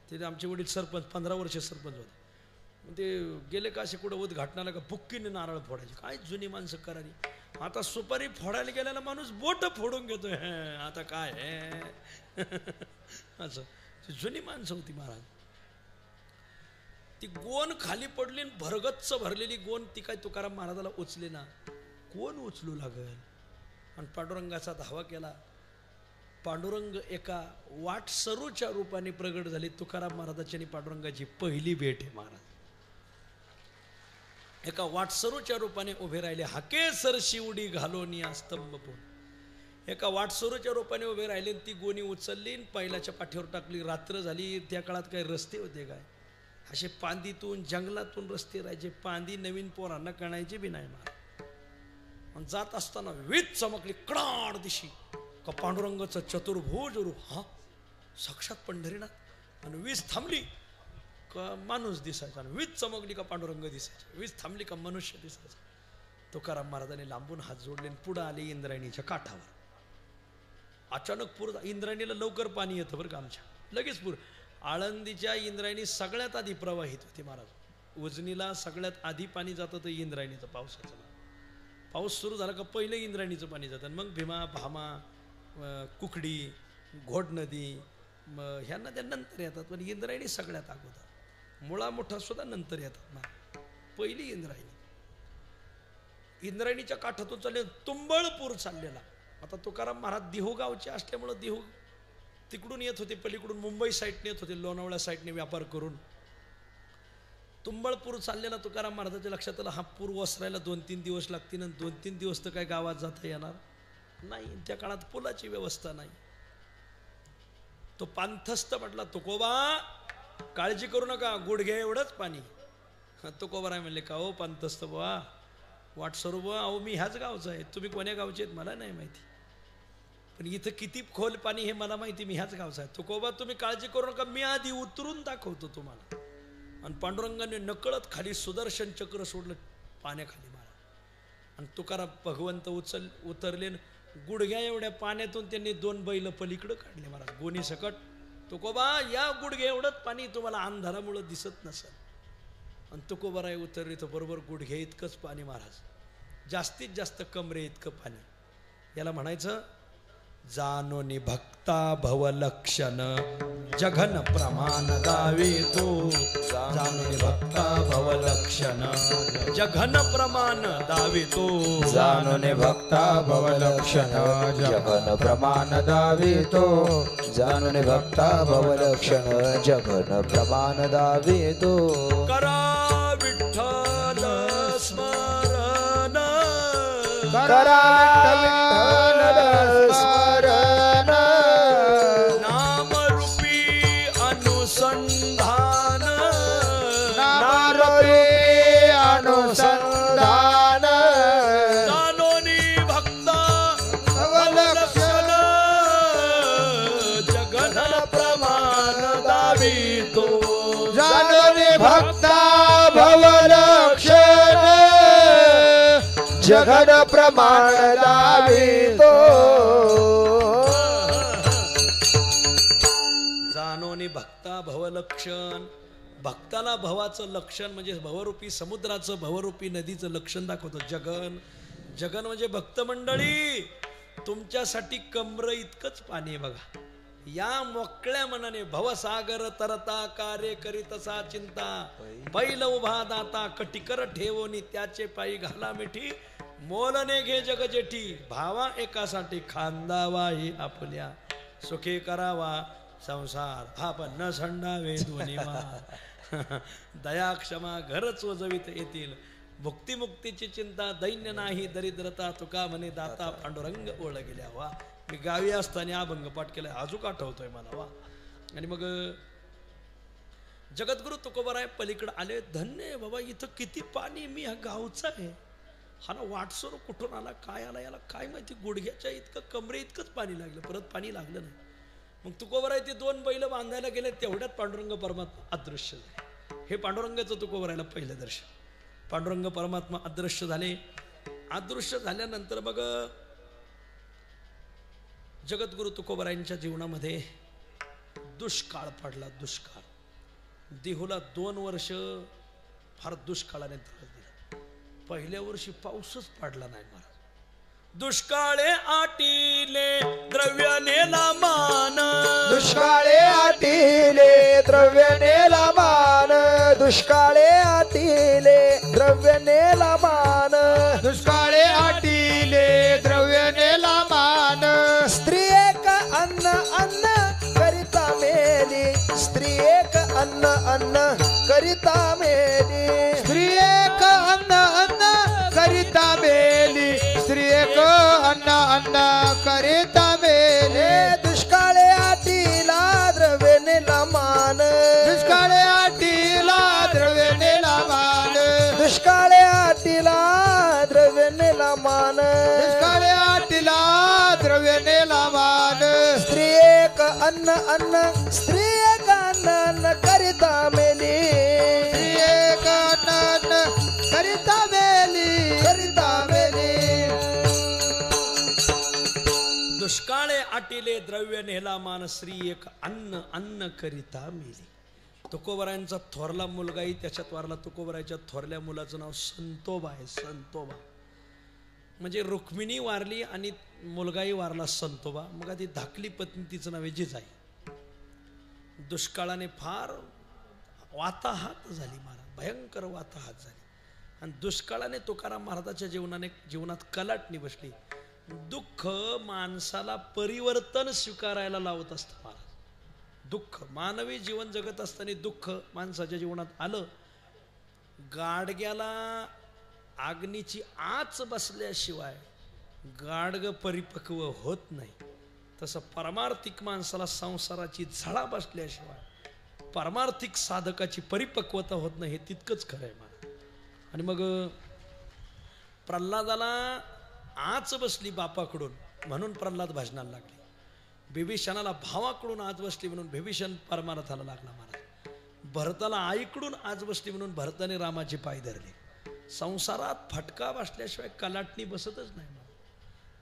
[SPEAKER 1] ते आमचे वडील सरपंच 15 वर्ष सरपंच होते. ते गेले का असे कुठं उद्घाटनाला का बुक्कीने नारळ फोडायचे. काय जुनी माणसं करारी. आता सुपारी फोडायला गेलेला माणूस बोट फोडून घेतोय. आता काय असं जुनी माणसं होती महाराज. ती गोण खाली पडली, भरगच्च भरलेली गोण ती काय तुकाराम महाराजाला उचले ना. कोण उचलू लागल. आणि पांडुरंगाचा धावा केला. पांडुरंग एका वाटसरूच्या रूपाने प्रगट झाले. तुकाराम महाराजाची आणि पांडुरंगाची पहिली भेट आहे महाराज. एका वाटसरूच्या रूपाने उभे राहिले. हाके सर शिवडी घालोनी स्तंभ पोन. एका वाटसरूच्या रूपाने उभे राहिले. ती गोणी उचलली, पहिल्याच्या पाठीवर टाकली. रात्र झाली. त्या काळात काही रस्ते होते काय, असे पांदीतून जंगलातून रस्ते राहायचे. पांदी नवीन पोरांना कणायची बी नाही महाराज. जात असताना वीज चमकली कडाड दिशी का पांडुरंगाचं चतुर्भुज रूप. हा साक्षात पंढरीनाथ. आणि वीज थांबली का माणूस दिसायचा. आणि वीज चमकली का पांडुरंग दिसायचे. वीज थांबली का मनुष्य दिसायचा. तुकाराम महाराजांनी लांबून हात जोडले, पुढे आले इंद्रायणीच्या काठावर. अचानक पूर. इंद्रायणीला लवकर पाणी येतं बरं का आमच्या, लगेच पूर. आळंदीच्या इंद्रायणी सगळ्यात आधी प्रवाहित होते महाराज. उजनीला सगळ्यात आधी पाणी जातं तर इंद्रायणीचं पावसाचं. पाऊस सुरू झाला का पहिलं इंद्रायणीचं पाणी जातं. मग भीमा, भामा, कुकडी, घोड नदी ह्या नद्या नंतर येतात. पण इंद्रायणी सगळ्यात अगोदर. मुळा मोठा सुद्धा नंतर येतात ना. पहिली इंद्रायणी. इंद्रायणीच्या काठातून चालले तुंबळपूर चाललेला. आता तुकाराम महाराज देहू गावचे असल्यामुळं देहू तिकडून येत होते, पलीकडून मुंबई साईडने येत होते, लोणावळा साईडने व्यापार करून. तुंबळपूर चाललेला तुकाराम महाराजाच्या लक्षात आलं, हा पूर ओसरायला 2-3 दिवस लागतील. आणि 2-3 दिवस तर काय गावात जाता येणार नाही. त्या काळात पुलाची व्यवस्था नाही. तो पांथस्थ म्हटला, तुकोबा काळजी करू नका, गुडघे एवढंच पाणी. तुकोबाराय म्हणले, का हो पांथस्थ बुवा, वाटसरू बुवा, अहो मी ह्याच गावचा आहे. तुम्ही कोण्या गावचे आहेत मला नाही माहिती, पण इथं किती खोल पाणी हे मला माहिती. मी ह्याच गावचा आहे. तुकोबा तुम्ही काळजी करू नका, मी आधी उतरून दाखवतो तुम्हाला. आणि पांडुरंगाने नकळत खाली सुदर्शन चक्र सोडलं पाण्याखाली मारा. आणि तुकाराम भगवंत उतरले. गुडघ्या एवढ्या पाण्यातून त्यांनी 2 बैल पलीकडं काढले महाराज गोणी सकट. तुकोबा या गुडघ्या एवढंच पाणी तुम्हाला अंधारामुळं दिसत नसेल. आणि तुकोबाराय उतरले तर बरोबर गुडघ्या इतकंच पाणी महाराज. जास्तीत जास्त कमरे इतकं पाणी. याला म्हणायचं जानोनी भक्ता भवलक्षण जघन प्रमाण दावितो. जानोनी भक्ता भवलक्षण जघन प्रमाण दावितो.
[SPEAKER 2] जानोनी भक्ता भवलक्षण जघन प्रमाण दावितो. जानोनी भक्ता भवलक्षण जघन प्रमाण दावितो.
[SPEAKER 1] करा विठ्ठल स्मरण.
[SPEAKER 2] करा विठ्ठल स्मरण.
[SPEAKER 1] नामरूपी अनुसंधान.
[SPEAKER 2] नामरूपी अनुसंधान.
[SPEAKER 1] जानोनी भक्ता
[SPEAKER 2] भवलक्षण
[SPEAKER 1] जगन प्रमाण दावितो.
[SPEAKER 2] जानोनी भक्ता भवलक्षण जघन प्रमाण दावितो.
[SPEAKER 1] जानोनी भक्ता भवलक्षण. भक्ताला भवाचं लक्षण म्हणजे भवरूपी समुद्राचं, भवरूपी नदीचं लक्षण दाखवतो. जगन. जगन म्हणजे भक्त मंडळी, तुमच्यासाठी कमर इतकंच पाणी आहे बघा. या मोकळ्या मनाने भवसागर तरता कार्य करीतसा चिंता. बैल उभा दाता कटिकर ठेवोनी त्याचे पायी घाला मिठी. मोलने घे जग जेठी भावा एकासाठी खांदावा ही आपल्या. सुखी करावा संसार हा पण न संडावे दोन्ही मार. दया क्षमा घर चोजवीत येतील. भुक्तिमुक्तीची चिंता दैन्य नाही दरिद्रता. तुका म्हणे दाता पांडुरंग ओळ गेल्या. वा, मी गावी असताना अभंग पाठ केलाय, अजून आठवतोय मला. वा. आणि मग जगद्गुरु तुकोबाराय पलीकडे आले. धन्य बाबा, इथं किती पाणी. मी हा गावचा आहे. हा ना वाटसरू कुठून आला, काय आला याला काय माहिती. गुडघ्याच्या इतकं कमरे इतकंच पाणी लागलं, परत पाणी लागलं नाही. मग तुकोबाराय ते 2 बैल बांधायला गेले. तेवढ्यात पांडुरंग परमात्मा अदृश्य झाले. हे पांडुरंगाचं तुकोबारायला पहिलं दर्शन. पांडुरंग परमात्मा अदृश्य झाले. अदृश्य झाल्यानंतर मग जगद्गुरु तुकोबरायांच्या जीवनामध्ये दुष्काळ पडला. दुष्काळ. देहूला 2 वर्ष फार दुष्काळाने त्रास दिला. पहिल्या वर्षी पाऊसच पडला नाही महाराज. दुष्काळे आटिले द्रव्य नेला मान.
[SPEAKER 3] दुष्काळे आटिले द्रव्य नेला मान. दुष्काळे आटिले द्रव्य नेला मान.
[SPEAKER 2] दुष्काळे आटिले द्रव्य नेला मान.
[SPEAKER 3] स्त्री एक अन्न अन्न करिता मेली. स्त्री एक अन्न अन्न करिता मेली.
[SPEAKER 2] स्त्री एक अन्न अन्न करिता मेली. स्त्री एक अन्न अन्न करिता मेली.
[SPEAKER 3] दुष्काळे आटिला द्रव्य नेला मान.
[SPEAKER 2] दुष्काळे आटिला द्रव्य नेला मान.
[SPEAKER 3] दुष्काळे आटिला द्रव्य नेला मान.
[SPEAKER 2] दुष्काळे आटिला द्रव्य नेला मान.
[SPEAKER 3] स्त्री एक अन्न अन्न स्त्री एक अन्न अन्न करिता मेली.
[SPEAKER 2] स्त्री एक अन्न अन्न करिता मेली.
[SPEAKER 3] करिता मेली.
[SPEAKER 1] दुष्काळे आटिले द्रव्य नेला मान. स्त्री एक अन्न अन्न करिता मेली. तुकोबरायांचा थोरला मुलगाही त्याच्यात वारला. तुकोबरायांच्या थोरल्या मुलाचं नाव संतोबा आहे. संतोबा म्हणजे रुक्मिणी वारली आणि मुलगाही वारला संतोबा. मग ती धाकली पत्नी तिचं नाव आहे जिजाई. दुष्काळाने फार वाताहात झाली महाराज. भयंकर वाताहात झाली. आणि दुष्काळाने तुकाराम महाराजाच्या जीवनात कलाटणी बसली. दुःख माणसाला परिवर्तन स्वीकारायला लावत असतं महाराज. दुःख मानवी जीवन जगत असताना दुःख माणसाच्या जीवनात आलं. गाडग्याला अग्नीची आच बसल्याशिवाय गाडग परिपक्व होत नाही, तसं परमार्थिक माणसाला संसाराची झळा बसल्याशिवाय परमार्थिक साधकाची परिपक्वता होत नाही. हे तितकंच खरं आहे मला. आणि मग प्रल्हादाला आच बसली बापाकडून म्हणून प्रल्हाद भजनाला लागले. बिभीषणाला भावाकडून आज बसली म्हणून बिभीषण परमार्थाला लागला महाराज. भरताला आईकडून आज बसली म्हणून भरताने रामाचे पाय धरले. संसारात फटका बसल्याशिवाय कलाटणी बसतच नाही.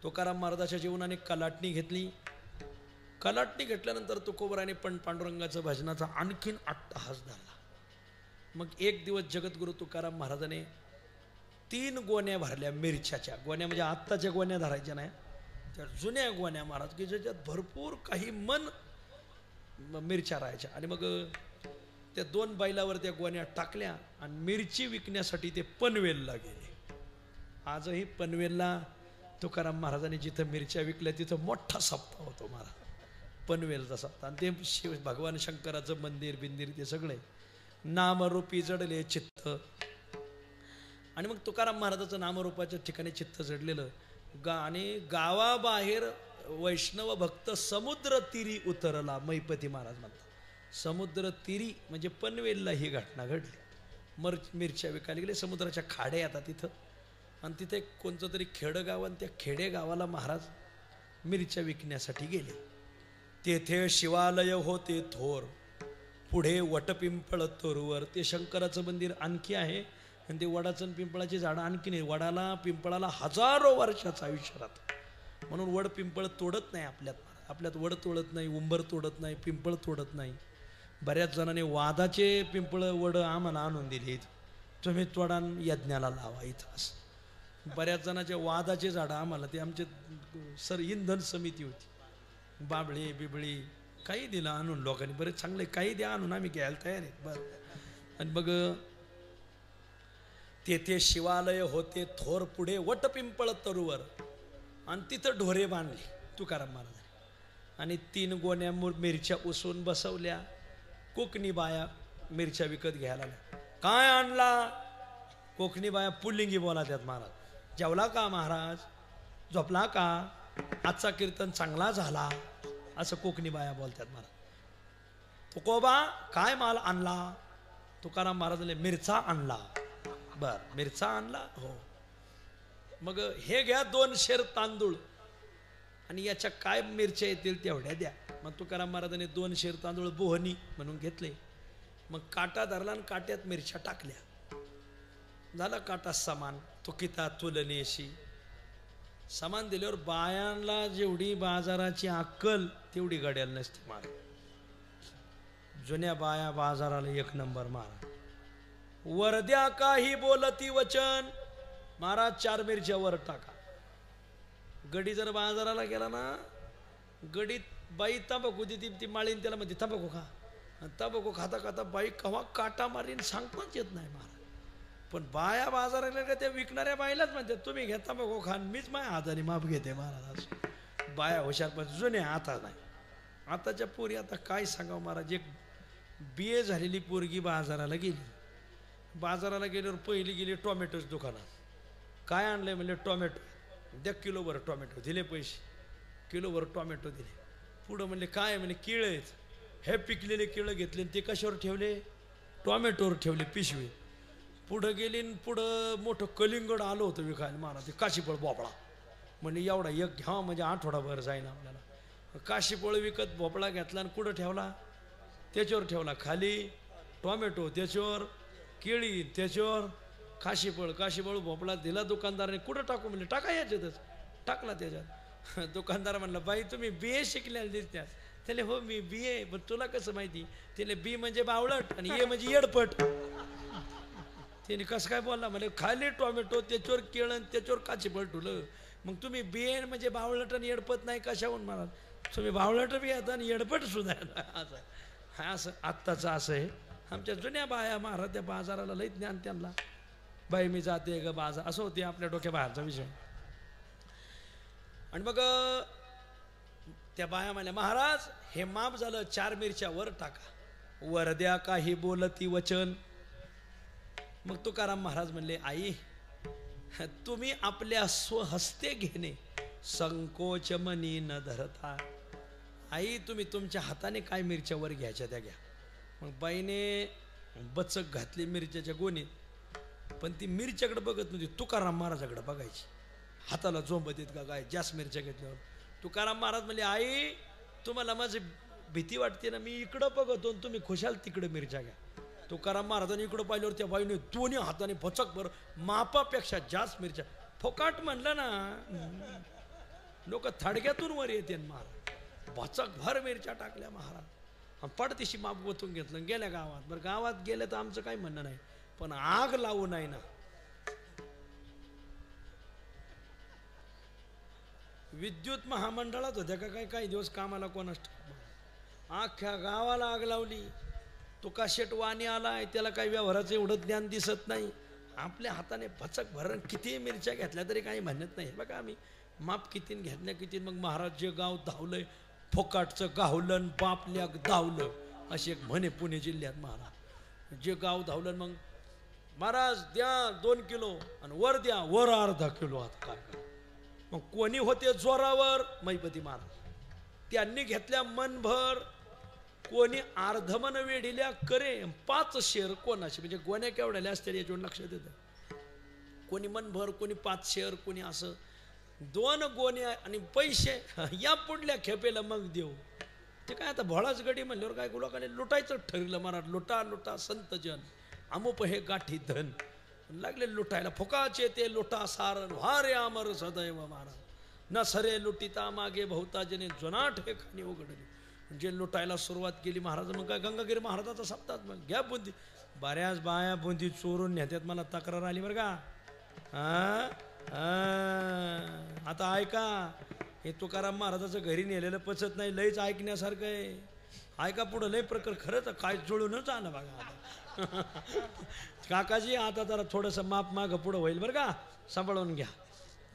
[SPEAKER 1] तुकाराम महाराजाच्या जीवनाने कलाटणी घेतली. कलाटणी घेतल्यानंतर तुकोबराने पण पांडुरंगाचं भजनाचा आणखीन अट्टहास धरला. मग एक दिवस जगद्गुरु तुकाराम महाराजाने 3 गोण्या भरल्या मिरच्याच्या. गोण्या म्हणजे आत्ताच्या गोण्या धरायच्या नाही, त्या जुन्या गोण्या महाराज की ज्याच्यात भरपूर काही मन मिरच्या राहायच्या. आणि मग त्या 2 बैलावर त्या गोण्या टाकल्या आणि मिरची विकण्यासाठी ते पनवेलला गेले. आजही पनवेलला तुकाराम महाराजांनी जिथं मिरच्या विकल्या तिथं मोठा सप्ताह होतो महाराज. पनवेलचा सप्ताह. आणि ते भगवान शंकराचं मंदिर बिंदिर ते सगळे नामरूपी जडले चित्त. आणि मग तुकाराम महाराजाचं नामरूपाच्या ठिकाणी चित्त जडलेलं. आणि गावाबाहेर वैष्णव भक्त समुद्र तीरी उतरला. मैपती महाराज म्हणतात समुद्र तीरी म्हणजे पनवेलला ही घटना घडली. मिरच्या विकायला गेले. समुद्राच्या खाड्या येतात तिथं. आणि तिथे कोणतं तरी खेडगाव आणि त्या खेडेगावाला महाराज मिरच्या विकण्यासाठी गेले. तेथे शिवालय होते थोर. पुढे वटपिंपळ तोरवर. ते शंकराचं मंदिर आणखी आहे आणि ते वडाचं आणि पिंपळाची झाडं आणखी नाही. वडाला पिंपळाला हजारो वर्षाचं आयुष्य राहतं. म्हणून वड पिंपळ तोडत नाही आपल्यात वड तोडत नाही, उंबर तोडत नाही, पिंपळ तोडत नाही. बऱ्याच जणांनी वादाचे पिंपळ वड आम्हाला आणून दिले. तुम्ही तोडान यज्ञाला लावा इथं. असं बऱ्याच जणांच्या वादाचे झाडं आम्हाला ते आमचे इंधन समिती होती. बाबळे बिबळी काही दिलं आणून लोकांनी. बरेच चांगले काही द्या आणून आम्ही घ्यायला तयार आहे. बरं. आणि मग तेथे शिवालय होते थोर. पुढे वटपिंपळ तरुवर. आणि तिथं ढोरे बांधले तुकाराम महाराजांनी. आणि 3 गोण्या मिरच्या उसवून बसवल्या. कोकणी बाया मिरच्या विकत घ्यायला लागल्या. काय आणला? कोकणी बाया पुल्लिंगी बोला त्यात महाराज. जेवला का महाराज? झोपला का? आजचा कीर्तन चांगला झाला असं कोकणी बाया बोलतात महाराज. तुकोबा काय माल आणला? तुकाराम महाराजांनी मिरचा आणला. बर मिरचा आणला? हो. मग हे घ्या 2 शेर तांदूळ आणि याच्या काय मिरच्या येतील तेवढ्या द्या. मग तुकाराम महाराजांनी 2 शेर तांदूळ बोहनी म्हणून घेतले. मग काटा धरला आणि काट्यात मिरच्या टाकल्या. झाला काटा समान. तुकिता तुलनेशी सामान दिल्यावर बायांना जेवढी बाजाराची अक्कल तेवढी गड्याला नसते मारा. जुन्या बाया बाजाराला एक नंबर मारा. वरद्या काही बोलती वचन महाराज 4 मिरच्या वर टाका. गडी जर बाजाराला गेला ना, गडीत बाई तंबाखू देते, ती माळीन त्याला म्हणते तंबाखू खा. तंबाखू खाता खाता बाई कवा काटा मारीन सांगताच येत नाही महाराज. पण बाया बाजाराला का त्या विकणाऱ्या बाईलाच म्हणते तुम्ही घ्या तंबाखू खान, मीच माझ्या हाताने माप घेते महाराज. बाया हुशार पण जुन्या आता नाही. आताच्या पोरी आता काय सांगावं महाराज. एक BA झालेली पोरगी बाजाराला गेली. बाजाराला गेल्यावर पहिली गेली टोमॅटोच दुकानात. काय आणलंय म्हणले टोमॅटो द्या, किलोभर टोमॅटो दिले पैसे. किलोभर टोमॅटो दिले. पुढं म्हणले काय म्हणले केळं आहेत. हे पिकलेले केळं घेतले ते कशावर ठेवले, टोमॅटोवर ठेवले पिशवी. पुढं गेली पुढं मोठं कलिंगड आलं होतं विकायला महाराज. ते काशीफळ भोपळा म्हणजे एवढा एक घ्या म्हणजे आठवडाभर जाईन आपल्याला. काशीफळ विकत भोपळा घेतला आणि कुठं ठेवला, त्याच्यावर ठेवला. खाली टोमॅटो त्याच्यावर, केळी त्याच्यावर, काशीफळ भोपळा दिला दुकानदाराने. कुठं टाकू म्हणले टाका याच्यातच. टाकला त्याच्यात. दुकानदार म्हणला बाई तुम्ही BA शिकलेला दिसत्या. त्याला हो मी BA. पण तुला कसं माहिती. त्याला B म्हणजे बावळट आणि A म्हणजे येडपट. त्याने कसं काय बोलला म्हणजे खाली टोमॅटो त्याच्यावर केळं त्याच्यावर काशीफळ ठुलं. मग तुम्ही BA म्हणजे बावळट आणि येडपट नाही कशाहून महाराज. तुम्ही बावळट बी आता आणि येडपट सुद्धा असं असं आत्ताचं असं आहे. आमच्या जुन्या बाया महाराज त्या बाजाराला लई ज्ञान त्यांना. बाई मी जाते ग बाजार असं होते आपल्या डोक्या बाहेरचा विषय. आणि मग त्या बाया म्हणल्या महाराज हे माप झालं 4 मिरच्या वर टाका. वरद्या काही बोलती वचन. मग तुकाराम महाराज म्हणले आई तुम्ही आपल्या स्वहस्ते घेणे संकोच मनी न धरता. आई तुम्ही तुमच्या हाताने काय मिरच्या वर घ्यायच्या त्या घ्या. मग बाईने बचक घातली मिरच्याच्या गोणीत. पण ती मिरच्याकडे बघत नव्हती, तुकाराम महाराजाकडे बघायची. हाताला झोंबत येत का काय जास्त मिरच्या घेतल्यावर. तुकाराम महाराज म्हणले आई तुम्हाला माझी भीती वाटते ना, मी इकडं बघतो तुम्ही खुशाल तिकडे मिरच्या घ्या. तुकाराम महाराजांनी इकडं पाहिल्यावर त्या बाईने दोन्ही हाताने भचकभर मापापेक्षा जास्त मिरच्या. फोकाट म्हणलं ना लोक थडग्यातून वर येते. महाराज भचकभर मिरच्या टाकल्या महाराज. पडदिशी माप गोतून घेतलं गेल्या गावात. बरं गावात गेलं तर आमचं काही म्हणणं नाही, पण आग लावू नाही ना. विद्युत महामंडळात होत्या का काय काही दिवस कामाला कोणाच अख्ख्या गावाला आग लावली. तुका शेट वाणी आलाय त्याला काही व्यवहाराचं एवढं ज्ञान दिसत नाही. आपल्या हाताने भचक भरण किती मिरच्या घेतल्या तरी काही म्हणत नाही. बघा आम्ही माप किती घेतल्या किती. मग महाराज जे गाव धावलंय फोकाटचं गावलं बापल्या धावलं अशी एक म्हणे पुणे जिल्ह्यात. महाराज जे गाव धावलं मग महाराज द्या 2 किलो आणि वर द्या वर अर्धा किलो. आता काय करा. मग कोणी होते जोरावर मैपती महाराज. त्यांनी घेतल्या मनभर. कोणी अर्धमन वेढिल्या करे 5 शेर कोणाशी म्हणजे गोण्या केवढ्याल्या असतील याच्यावर लक्षात येतं. कोणी मनभर कोणी 5 शेर कोणी असं 2 गोण्या आणि पैसे या पुढल्या खेपेला मग देऊ. ते काय आता भोळाच गडी म्हणल्यावर काय लोकांनी लुटायचं ठरलं. महाराज लुटा लुटा संत जन अमुप हे गाठी धन लागले लुटायला. फुकाचे ते लुटा सारण वारे अमर सदैव महाराज. न सरे लुटिता मागे बहुता जने जोनाट हे खाणी उघडली. जे लुटायला सुरुवात केली महाराज. मग काय गंगागिरी महाराजाचा सप्ताह मग घ्या बुंदी. बऱ्याच बाया बुंदी चोरून नेत्यात. मला तक्रार आली बरं का. आता ऐका हे तुकाराम महाराजाचं घरी नेलेलं पचत नाही. लयच ऐकण्यासारखं आहे. ऐका पुढं लय प्रकार. खरंच काय जुळूनच आलं बघा. काकाजी आता जरा थोडंसं माप मागं पुढं होईल बरं का, सांभाळून घ्या.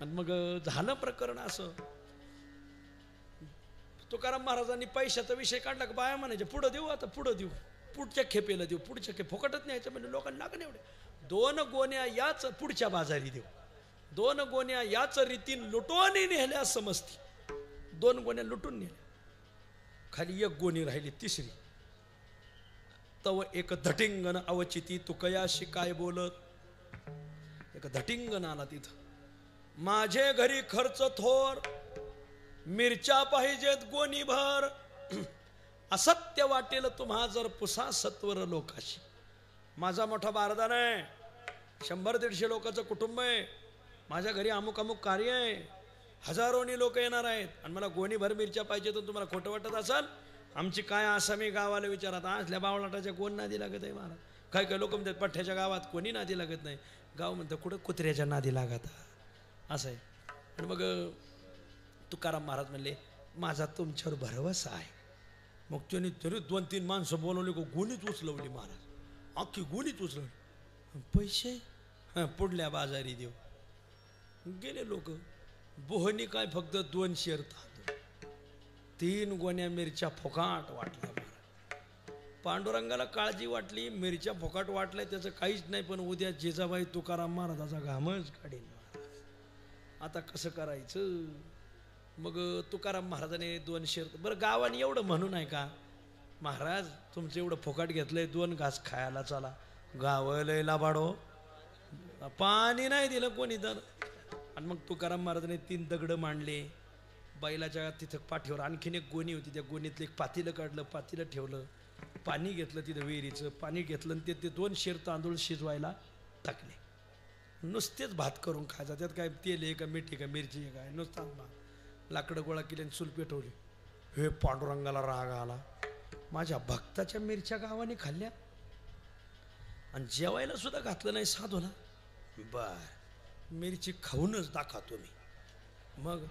[SPEAKER 1] आणि मग झालं प्रकरण असं. तुकाराम महाराजांनी पैशाचा विषय काढला का बाया म्हणायचे पुढं देऊ आता पुढं देऊ पुढच्या खेपेला देऊ पुढच्या खेप फुकटच न्यायचं म्हणजे लोकांना लागण एवढे. 2 गोण्या याच पुढच्या बाजारी देऊ. 2 गोण्या याच रीतीन लुटून नेल्या समजती. 2 गोण्या लुटून नेल्या. खाली 1 गोणी राहिली तिसरी. तव एक धटिंगण अवचिती तुकयाशी काय बोलत. एक धटिंगण आला तिथं. माझे घरी खर्च थोर मिरच्या पाहिजेत गोणी भर. असत्य वाटेल तुम्हा जर पुसा सत्वर लोकाशी. माझा मोठा बारदान आहे. 100-150 लोकांचं कुटुंब आहे. माझ्या घरी अमुक अमुक कार्य आहे. हजारोनी लोक येणार आहेत आणि मला गोणीभर मिरच्या पाहिजे तर तुम्हाला खोटं वाटत असाल, आमची काय आसामी गावाला विचारात असल्या बावळाटाच्या कोण नादी लागत आहे महाराज. काय काय लोक म्हणतात पठ्ठ्याच्या गावात कोणी नादी लागत नाही. गाव म्हणतं कुठं कुत्र्याच्या नादी लागत असं आहे. आणि मग तुकाराम महाराज म्हणले माझा तुमच्यावर भरवसा आहे. मग त्यांनी तरी 2-3 माणसं बोलवली, गुणीच उचलवली महाराज, अख्खी गुणीच उचलवली. पैसे पुढल्या बाजारी देऊ गेले लोक. बोहनी काय फक्त 2 शेर तांदूळ, 3 गोण्या मिरच्या फुकाट वाटल्या महाराज. पांडुरंगाला काळजी वाटली, मिरच्या फुकाट वाटल्या त्याचं काहीच नाही, पण उद्या जिजाबाई तुकाराम महाराजाचा घामच काढील महाराज. आता कसं करायचं. मग तुकाराम महाराजाने 2 शेर. बरं गावाने एवढं म्हणू नाही का महाराज तुमचं एवढं फुकाट घेतलंय 2 घास खायला चला. गाव लय लाबाडो, पाणी नाही दिलं कोणी तर. आणि मग तुकाराम महाराजांनी 3 दगडं मांडले बैलाच्या तिथं पाठीवर. आणखीन एक गोणी होती, त्या गोणीतलं एक पातेलं काढलं, पातेलं ठेवलं, पाणी घेतलं तिथं विहिरीचं पाणी घेतलं आणि ते 2 शेर तांदूळ शिजवायला टाकले. नुसतेच भात करून खायचा, त्यात काय तेल आहे का मीठ आहे का मिरची आहे काय, नुसताच भात. लाकडं गोळा केली आणि चूल पेटवली. हे पांडुरंगाला राग आला, माझ्या भक्ताच्या मिरच्या गावाने खाल्ल्या आणि जेवायला सुद्धा घातलं नाही साधूला. बर मिरची खाऊनच दाखवतो मी. मग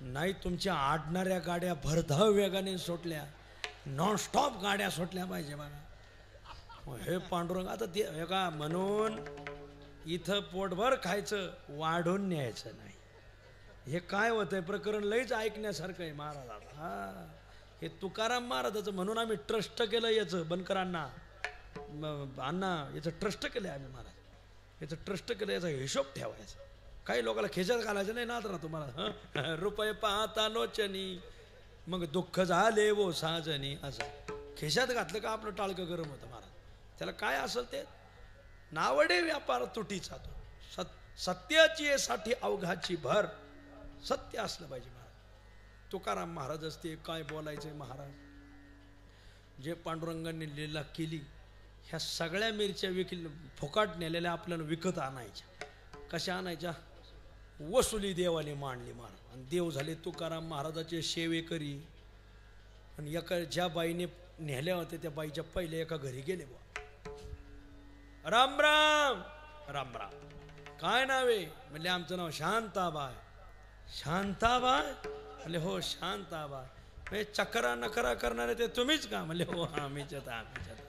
[SPEAKER 1] नाही तुमच्या आडणाऱ्या गाड्या भरधाव वेगाने सुटल्या, नॉनस्टॉप गाड्या सुटल्या पाहिजे बघा. हे पांडुरंग आता ते हे का म्हणून इथं पोटभर खायचं, वाढून न्यायचं नाही. हे काय होतंय प्रकरण लईच ऐकण्यासारखं आहे महाराजाला. हा हे तुकाराम महाराजाचं म्हणून आम्ही ट्रस्ट केलं याचं बनकरांना अण्णा याचं ट्रस्ट केलं आम्ही महाराज. याचं ट्रस्ट केलं, याचा हिशोब ठेवायचा. काही लोकांना खेच्यात घालायचं नाही ना तर तुम्हाला रुपये पाहता लोचनी मग दुःख झाले वो साजनी. असं खेशात घातलं का आपलं टाळकं गरम होतं महाराज. त्याला काय असेल ते नावडे व्यापार तुटीचा तो सत्याची साठी अवघाची भर. सत्य असलं पाहिजे महाराज. तुकाराम महाराज असते काय बोलायचे महाराज. जे पांडुरंगांनी लीला केली ह्या सगळ्या मिरच्या फुकाट नेलेल्या आपल्याला विकत आणायच्या. कशा आणायच्या, वसुली देवाने मांडली महाराज. आणि देव झाले तुकाराम महाराजाचे सेवेकरी. आणि एका ज्या बाईने नेल्या होत्या त्या बाईच्या पहिले एका घरी गेले बुवा. राम राम. राम राम. काय नाव आहे म्हणले आमचं नाव शांताबाई. शांताबाई म्हणले हो शांताबाई. म्हणजे चक्रा नकरा करणारे ते तुम्हीच का म्हणले हो आम्हीच आता आम्हीच आता.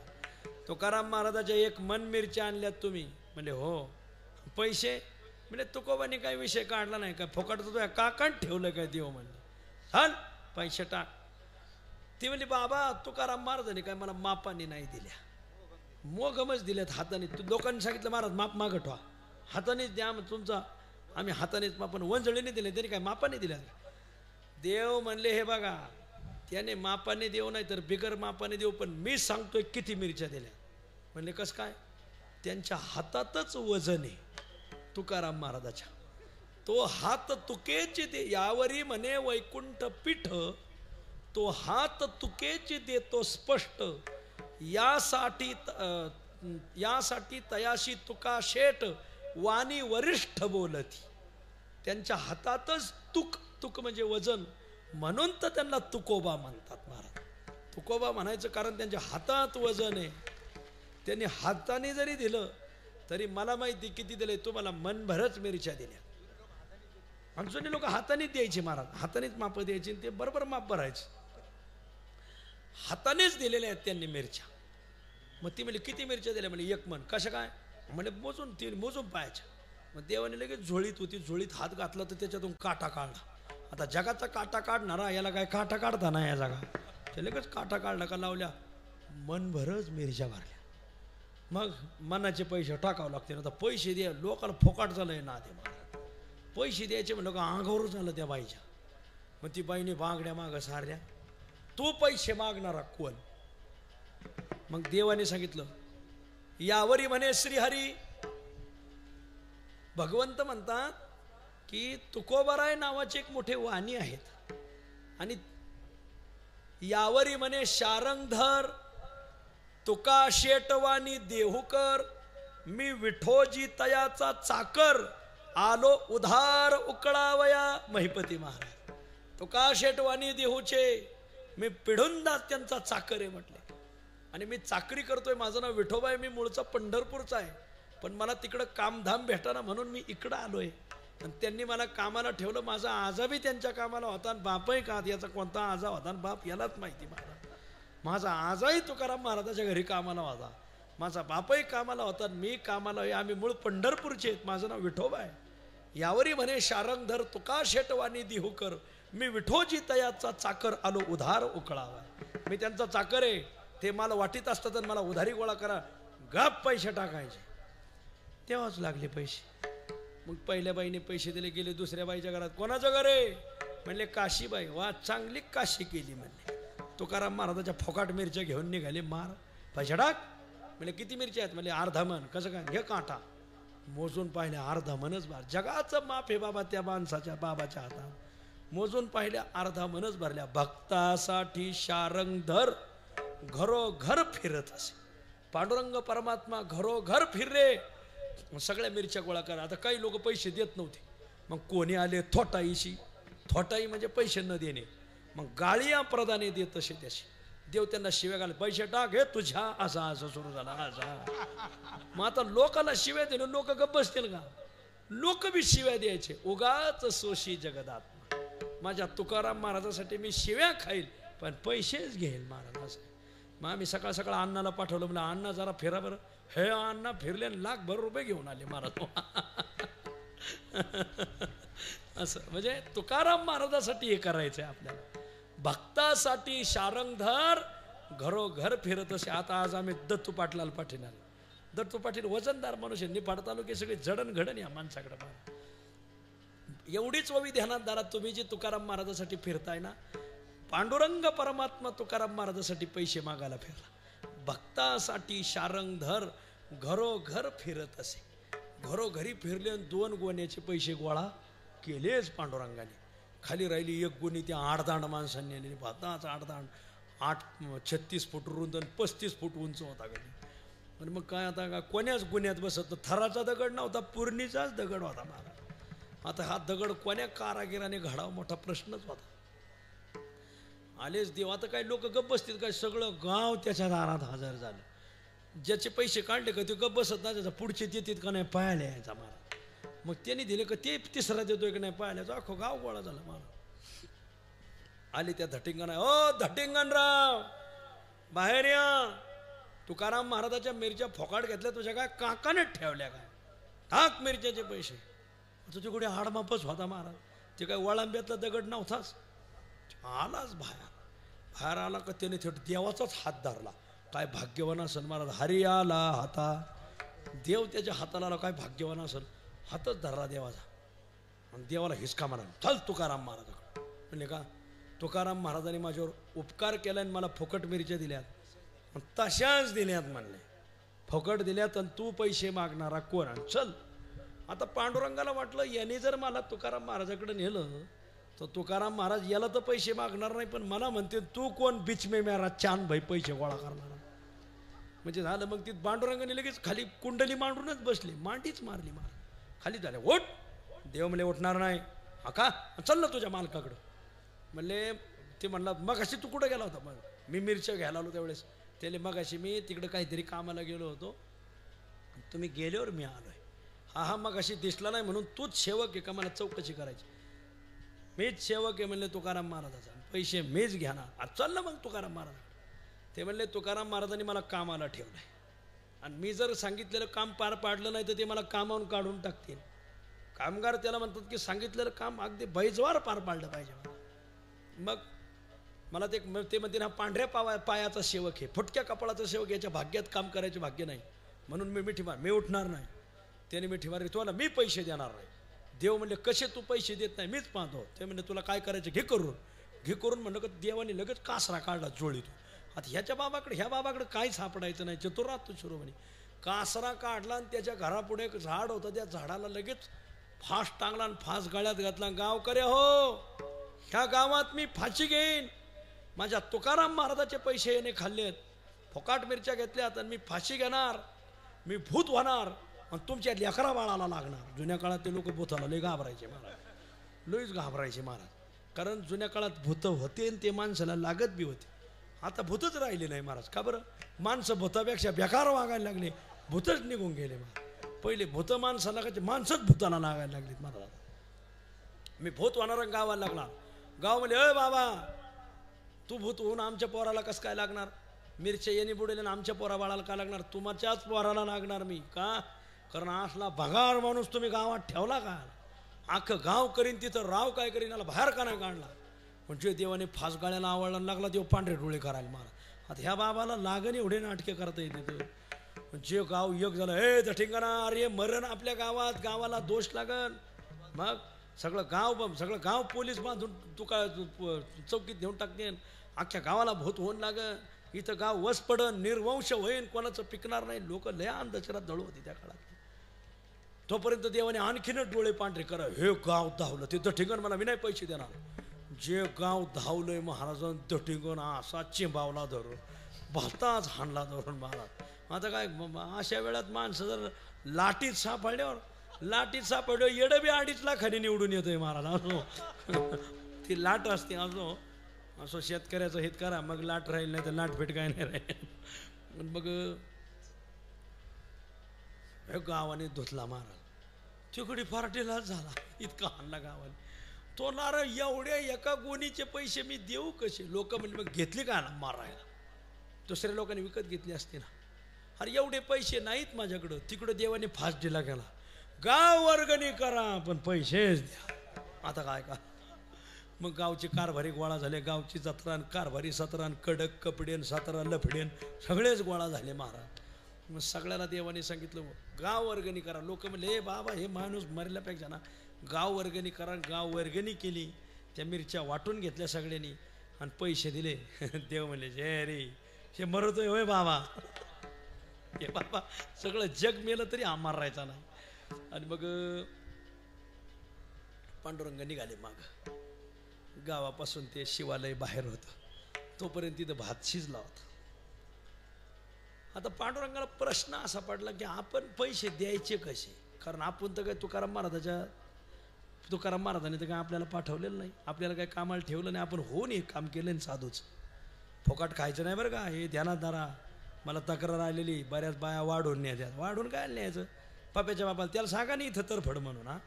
[SPEAKER 1] तुकाराम महाराजाच्या 1 मन मिरच्या आणल्यात तुम्ही म्हणले हो. पैसे म्हणजे तुकोबानी काही विषय काढला नाही का, फुकट तुझ्या काकान ठेवलं काय देव म्हणले. चाल पैसे टाक. ती म्हणली बाबा तुकाराम महाराजांनी काय मला मापाने नाही दिल्या, मोगमच दिल्यात हाताने. तू लोकांनी सांगितलं महाराज माप मागत व्हा, हातानेच द्या तुमचा, आम्ही हातानेच मापन वंजळीने दिले त्यांनी काय मापाने दिल्या. देव म्हणले हे बघा त्याने मापाने देऊ नाही तर बिगर मापाने देऊ, पण मी सांगतोय किती मिरच्या दिल्या. म्हणले कसं काय, त्यांच्या हातातच वजन आहे तुकाराम महाराजाच्या. तो हात तुकेचे दे यावरी म्हणे वैकुंठ पीठ, तो हात तुकेचे देतो स्पष्ट. यासाठी तयाशी तुका शेठ वाणी वरिष्ठ बोलती. त्यांच्या हातातच तुक म्हणजे वजन, म्हणून तर त्यांना तुकोबा म्हणतात महाराज. तुकोबा म्हणायचं कारण त्यांच्या हातात वजन आहे. त्यांनी हाताने जरी दिलं तरी मला माहिती किती दिले, तुम्हाला मनभरच मिरच्या दिल्या. आणि जुने लोक हातानेच द्यायचे महाराज, हातानेच माप द्यायची, ते बरोबर माप भरायचे. हातानेच दिलेल्या आहेत त्यांनी मिरच्या. मग ती म्हणजे किती मिरच्या दिल्या म्हणजे 1 मन. कशा काय म्हणजे मोजून 3 मोजून पाहायच्या. मग देवाने लगेच झोळीत होती, झोळीत हात घातला तर त्याच्यातून काटा काढला. आता जगाचा काटा काढणारा याला काय काटा काढता ना या जागा, ते लगेच काटा काढला का लावल्या मनभरच मिरच्या भरल्या. मग मनाचे पैसे टाकावं लागते. आता पैसे द्या लोकांना फोकाट झालंय ना ते महाराज. पैसे द्यायचे म्हणलं का अंगावर झालं त्या बाईच्या. मग ती बाईने बांगड्या मागं सारल्या, तू पैसे मागणारा कोण. मग देवाने सांगितलं यावरी म्हणे श्रीहरी. भगवंत म्हणतात की तुकोबाराय नावाचे एक मोठे वाणी आहेत आणि यावरी म्हणे शारंगधर तुका शेटवानी देहूकर. मी विठोजी तयाचा चाकर आलो उधार उकळावया महिपती महाराज. तुका शेटवानी देहूचे मी पिढूंदा त्यांचा चाकर आहे म्हटले. आणि मी चाकरी करतोय, माझं नाव विठोबा आहे, मी मूळचा पंढरपूरचा आहे, पण मला तिकडं कामधाम भेटाना म्हणून मी इकडं आलोय. आणि त्यांनी मला कामाला ठेवलं. माझा आजा बी त्यांच्या कामाला होता आणि बापही का याचा कोणता आजा होता आणि बाप यालाच माहिती. माझा आजाही तुकाराम महाराजाच्या घरी कामाला होता, माझा बापही कामाला होता, मी कामाला आहे. आम्ही मूळ पंढरपूरचे आहेत, माझं नाव विठोबा आहे. यावरी म्हणे शारंगधर तुका शेटवानी दिहूकर, मी विठोजी तयाचा चाकर आलो उधार उकळावा. मी त्यांचा चाकर आहे, ते मला वाटीत असतं तर मला उधारी गोळा करा, गप पैसे टाकायचे. तेव्हाच लागले पैसे. मग पहिल्या बाईने पैसे दिले, गेले दुसऱ्या बाईच्या घरात. कोणाचं घर आहे म्हणले काशीबाई. वा चांगली काशी केली म्हणले. तुकाराम महाराजाच्या फोकाट मिरच्या घेऊन निघाले. मार पैसे टाक म्हणजे किती मिरच्या आहेत म्हणजे अर्धा मन. कसं काय घे काटा मोजून पाहिल्या अर्धा मनच भर. जगाचं माप हे बाबा त्या माणसाच्या बाबाच्या हातात. मोजून पाहिल्या अर्धा मनच भरल्या. भक्तासाठी शारंगधर घरोघर फिरत असे. पांडुरंग परमात्मा घरोघर फिरले, सगळ्या मिरच्या गोळा करा. आता काही लोक पैसे देत नव्हते, मग कोणी आले थोटाईशी. थोटाई म्हणजे पैसे न देणे. मग गाळिया प्रदाने देत असे त्याशी. देव त्यांना शिव्या घाल, पैसे टाक हे तुझ्या, असा असं सुरू झाला असा. मग आता लोकांना शिव्या देणे, लोक गप्प बसतील का? लोक बी शिव्या द्यायचे. उगाच सोशी जगदात्मा. माझ्या तुकाराम महाराजासाठी मी शिव्या खाईल पण पैसेच घेईल महाराज. मग आम्ही सकाळ सकाळ अण्णाला पाठवलं, म्हणलं अण्णा जरा फिरा बरं. हे अण्णा फिरले, लाखभर रुपये घेऊन आले महाराज. असं म्हणजे तुकाराम महाराजासाठी हे करायचं आहे आपल्याला. भक्तासाठी शारंगधर घरोघर फिरत असे. आता आज आम्ही दत्तू पाटलाला पाठवणार. दत्तू पाटील वजनदार मनुष्य, निफाड तालुके सगळे जडण घडण या माणसाकडे पाहा. एवढीच ववी ध्यानात दारा, तुम्ही जे तुकाराम महाराजासाठी फिरताय ना, पांडुरंग परमात्मा तुकाराम महाराजासाठी पैसे मागायला फिरला. भक्तासाठी शारंगधर घरोघर फिरत असे. घरोघरी फिरले आणि 2 गोण्याचे पैसे गोळा केलेच पांडुरंगाने. खाली राहिली 1 गोणी त्या आडदांड माणसांनी आलेली. भाताचा आडदांड 36 फूट रुंद आणि 35 फूट उंच होता कधी. पण मग काय आता का कोण्याच गुन्ह्यात बसत. थराचा दगड नव्हता, पूर्णीचाच दगड होता महाराज. आता हा दगड कोण्या कारागिराने घडावा मोठा प्रश्नच होता. आलेच देव. आता काही लोक गप्प बसतील काय? सगळं गाव त्याच्या दारात हजर झालं. ज्याचे पैसे काढले का ते गप्प बसत ना, त्याचा पुढचे देतात का नाही पाहायला यायचा महाराज. मग त्यांनी दिले का ते तिसरा देतोय का नाही पाहायला. अख्खं गाव गोळा झाला महाराज. आले त्या धटिंगण, ओ धटिंगणराव बाहेर या. तुकाराम महाराजाच्या मिरच्या फोकाट घेतल्या तुझ्या काय काकाने ठेवल्या काय? टाक मिरच्याचे पैसे. तुझे कुठे हाडमापच होता महाराज. ते काय वळांब्यातला दगड नव्हताच. आलाच बाहेर आला का त्याने थेट देवाचाच हात धरला. काय भाग्यवान असेल महाराज. हरी आला हाता, देव त्याच्या हाताला आला. काय भाग्यवान असेल. हातच धरला देवाचा आणि देवाला हिसका म्हणाला, चल तुकाराम महाराजाकडे. म्हणले का तुकाराम महाराजांनी माझ्यावर उपकार केला आणि मला फुकट मिरच्या दिल्यात. तशाच दिल्यात म्हणले. फुकट दिल्यात आणि तू पैसे मागणारा कोण? आणि चल. आता पांडुरंगाला वाटलं याने जर मला तुकाराम महाराजाकडे नेलं तर तुकाराम महाराज याला तर पैसे मागणार नाही, पण मला म्हणते तू कोण बीच में मेरा चांद भाई पैसे गोळा करणार. म्हणजे झालं. मग ती पांडुरंगाने लगेच खाली कुंडली मांडूनच बसली, मांडीच मारली. खाली झाले. ओट. देव म्हणले उठणार नाही. हा का? चल ना तुझ्या मालकाकडं. म्हणले ते म्हणला मग अशी तू कुठं गेला होता? मग मी मिरच्या घ्यायला आलो त्यावेळेस. त्याला मग अशी मी तिकडं काहीतरी कामाला गेलो होतो, तुम्ही गेल्यावर मी आलोय. हा मग अशी दिसला नाही म्हणून तूच सेवक आहे का मला चौकशी करायची? मीच सेवक आहे म्हणले तुकाराम महाराजाचा, पैसे मीच घेणार. चल ना मग तुकाराम महाराज. ते म्हणले तुकाराम महाराजांनी मला कामाला ठेवलंय आणि मी जर सांगितलेलं काम पार पाडलं नाही तर ते मला कामावून काढून टाकतील. कामगार त्याला म्हणतात की सांगितलेलं काम अगदी बैजवार पार पाडलं पाहिजे. मग मला ते म्हणते हा पांढऱ्या पायाचा सेवक आहे, फुटक्या कपाळाचा सेवक, याच्या भाग्यात काम करायचे भाग्य नाही म्हणून मी मिठी मार, मी उठणार नाही. त्याने मिठी मारली. तुला मी पैसे देणार नाही. देव म्हणले कसे तू पैसे देत नाही? मीच पाहतो. ते म्हणले तुला काय करायचं घे करून म्हणलं का देवाने लगेच कासरा काढला जोळीतून. आता ह्याच्या बाबाकडे ह्या बाबाकडे काही सापडायचं नाही. चतुरात सुरू म्हणे. कासरा काढला आणि त्याच्या घरापुढे एक झाड होतं, त्या झाडाला लगेच फास टांगला आणि फास गळ्यात घातला. गावकरी हो, ह्या गावात मी फाशी घेईन. माझ्या तुकाराम महाराजाचे पैसे याने खाल्लेत, फुकाट मिरच्या घेतल्यात आणि मी फाशी घेणार, मी भूत होणार. आणि तुमच्या लेकरा बाळाला लागणार. जुन्या काळात ते लोक भूताला लय घाबरायचे महाराज, लयच घाबरायचे महाराज. कारण जुन्या काळात भूत होते आणि ते माणसाला लागत बी होते. आता भूतच राहिले नाही महाराज. का बरं? माणसं भूतापेक्षा बेकार वागायला लागले, भूतच निघून गेले महाराज. पहिले भूत माणसाला लागायचे, माणसंच भूताला लागायला लागलीत महाराज. मी भूत होणारा गावाला लागला. गाव म्हणले अय बाबा तू भूत होऊन आमच्या पोराला कसं काय लागणार? मिरच्या येणे बुडेल आणि आमच्या पोरा बाळाला काय लागणार? तुमच्याच पोराला लागणार मी. का? कारण असला भगार माणूस तुम्ही गावात ठेवला का? अख्खं गाव करीन तिथं राव काय करीन, याला बाहेर का नाही काढला? म्हणजे देवाने फास गाळ्याला आवडला लागला, देव पांढरे डोळे करायला मला. आता ह्या बाबाला लागण एवढे नाटके करता येते. जे गाव एक झालं हे ठिकाणा अरे मरण आपल्या गावात, गावाला दोष लागन. मग सगळं गाव पोलीस बांधून तुका चौकीत नेऊन टाकते. अख्ख्या गावाला भूत होऊन लागन. इथं गाव वस पडन, निर्वंश होईन, कोणाचं पिकणार नाही. लोक लय अंधश्रद्धा दळू होती त्या काळात. तोपर्यंत देवाने आणखीनच डोळे पांढरे करा. हे गाव धावलं तिथं ठिकाण मला मी नाही पैसे देणार. जे गाव धावलंय महाराजांनी दटिंगण असा चिंबावला धरून, भाताच हाणला धरून महाराज. आता काय अशा वेळात माणसं जर लाटीत सापडल्यावर येडं बी 2.5 लाखांनी निवडून येतोय महाराज. असो ती लाट असते. असो शेतकऱ्याचं हित करा, मग लाट राहील, नाही तर लाटफेट काय नाही राहील. मग हे गावाने धुतला महाराज. तिकडे पार्टीला झाला, इतका हाणला गावाने. तो नार एवढ्या एका गोणीचे पैसे मी देऊ कसे? लोक म्हणजे मग घेतली का ना मारायला? दुसऱ्या लोकांनी विकत घेतली असते ना. अरे एवढे पैसे नाहीत माझ्याकडं. तिकडं देवाने फास दिला गेला, गाव वर्गणी करा पण पैसेच द्या. आता काय का? मग गावचे कारभारी गोळा झाले. गावची जत्रा, कारभारी सतरा, कडक कपडेन 17 लफडेन सगळेच गोळा झाले महाराज. मग सगळ्याला देवाने सांगितलं गाव वर्गणी करा. लोक म्हणले हे बाबा हे माणूस मरल्यापेक्षा ना गाव वर्गणी करा. गाव वर्गणी केली. त्या मिरच्या वाटून घेतल्या सगळ्यांनी आणि पैसे दिले. देव म्हणले जय रे हे मरतोय होय बाबा. हे बाबा सगळं जग मेलं तरी हा मारायचा नाही. आणि मग पांडुरंग निघाले माग. गावापासून ते शिवालय बाहेर होतं. तोपर्यंत तिथं भात शिजला होता. आता पांडुरंगाला प्रश्न असा पडला की आपण पैसे द्यायचे कसे? कारण आपण तर काय तुकाराम महाराजांनी तर काय आपल्याला पाठवलेलं नाही, आपल्याला काय कामाला ठेवलं नाही. आपण होऊन हे काम केलं ना साधूच. फोकाट खायचं नाही बरं का, हे ध्यानात धरा. मला तक्रार आलेली, बऱ्याच बाया वाढून न्यायच्यात. वाढून काय न्यायचं? पप्याच्या बापाला त्याला सांगा नाही इथं तरफड म्हणून. हा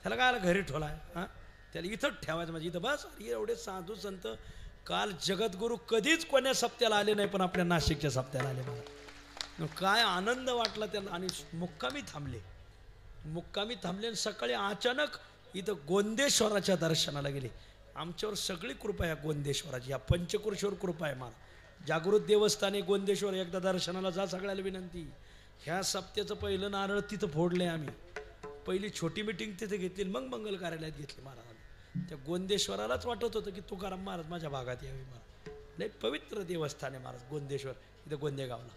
[SPEAKER 1] त्याला काय घरी ठेवलाय? हां त्याला इथंच ठेवायचं म्हणजे इथं बस. एवढे साधू संत काल जगद्गुरू कधीच कोण्या सप्त्याला आले नाही, पण आपल्या नाशिकच्या सप्त्याला आले. मला काय आनंद वाटला त्यांना. आणि मुक्कामी थांबले आणि सकाळी अचानक इथं गोंदेश्वराच्या दर्शनाला गेले. आमच्यावर सगळी कृपा आहे गोंदेश्वराची, या पंचकृषीवर कृपा आहे मला. जागृत देवस्थाने गोंदेश्वर एकदा दर्शनाला जा, सगळ्याला विनंती. ह्या सप्त्याचं पहिलं नारळ तिथं फोडले आम्ही. पहिली छोटी मिटिंग तिथे घेतली, मग मंगल कार्यालयात घेतली महाराजांनी. त्या गोंदेश्वरालाच वाटत होतं की तुकाराम महाराज माझ्या भागात यावे. मला लय पवित्र देवस्थान आहे महाराज गोंदेश्वर, इथं गोंदेगावला.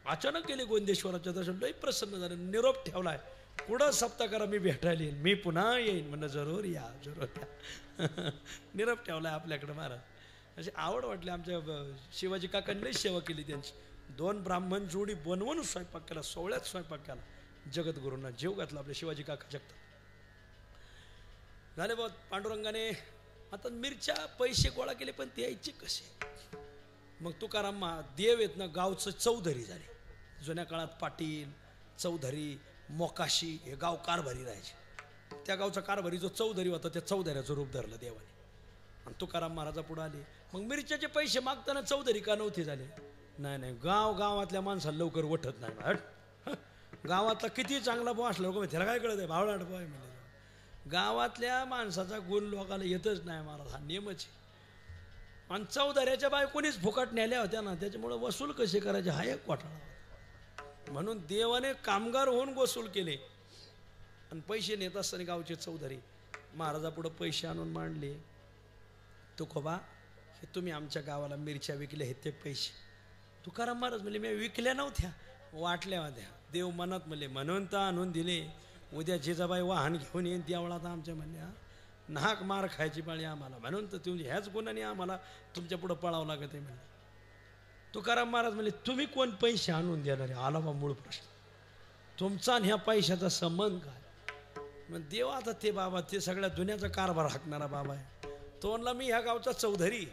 [SPEAKER 1] अचानक गेले गोंदेश्वराच्या दर्शन, लय प्रसन्न झाले. निरोप ठेवलाय पुढं सप्ताह करा मी भेटायला येईन, मी पुन्हा येईन. म्हणलं जरूर या. निरोप ठेवलाय आपल्याकडं महाराज. अशी आवड वाटली. आमच्या शिवाजी काकांनी लई सेवा केली त्यांची. 2 ब्राह्मण जोडी बनवून स्वयंपाक केला, 16th स्वयंपाक केला. जगद्गुरूंना जीव घातला आपल्या शिवाजी काका जगतात. झाले बघ पांडुरंगाने आता मिरच्या पैसे गोळा केले, पण द्यायचे कसे? मग तुकाराम देव आहेत ना गावचं चौधरी झाले. जुन्या काळात पाटील, चौधरी, मोकाशी हे गाव कारभारी राहायचे. त्या गावचा कारभारी जो चौधरी होता त्या चौधऱ्याचं रूप धरलं देवाने. आणि तुकाराम महाराजा पुढे आले. मग मिरच्याचे पैसे मागताना चौधरी का नव्हते झाले? नाही गावातल्या माणसाला लवकर उठत नाही. गावातला किती चांगला बॉ असला लोक त्याला काय कळत आहे? भावलाट बॉय म्हणजे गावातल्या माणसाचा गुण लोकाला येतच नाही महाराज, हा नियमच आहे. आणि चौधऱ्याच्या बाय कोणीच फुकट नेल्या होत्या ना, त्याच्यामुळे वसूल कसे करायचे हा एक घोटाळा. म्हणून देवाने कामगार होऊन वसूल केले. आणि पैसे नेत असताना गावचे चौधरी महाराजापुढं पैसे आणून मांडले. तुकोबा हे तुम्ही आमच्या गावाला मिरच्या विकल्या आहेत ते पैसे. तुकाराम महाराज म्हणले मी विकल्या नव्हत्या, वाटल्या होत्या. देव मनात म्हणले म्हणून तर आणून दिले. उद्या जिजाबाई वाहन घेऊन येईन त्यावेळा तर आमच्या म्हणल्या नाक मार खायची पाळी आम्हाला. म्हणून तर तुम्ही ह्याच गुणाने आम्हाला तुमच्या पुढं पळावं लागत आहे म्हणले. तुकाराम महाराज म्हणले तुम्ही कोण पैसे आणून देणार आहे? आला बा मूळ प्रश्न. तुमचा आणि ह्या पैशाचा संबंध काय? मग देव आता ते बाबा ते सगळ्या दुनियाचा कारभार हाकणारा बाबा आहे. तो म्हणला मी ह्या गावचा चौधरी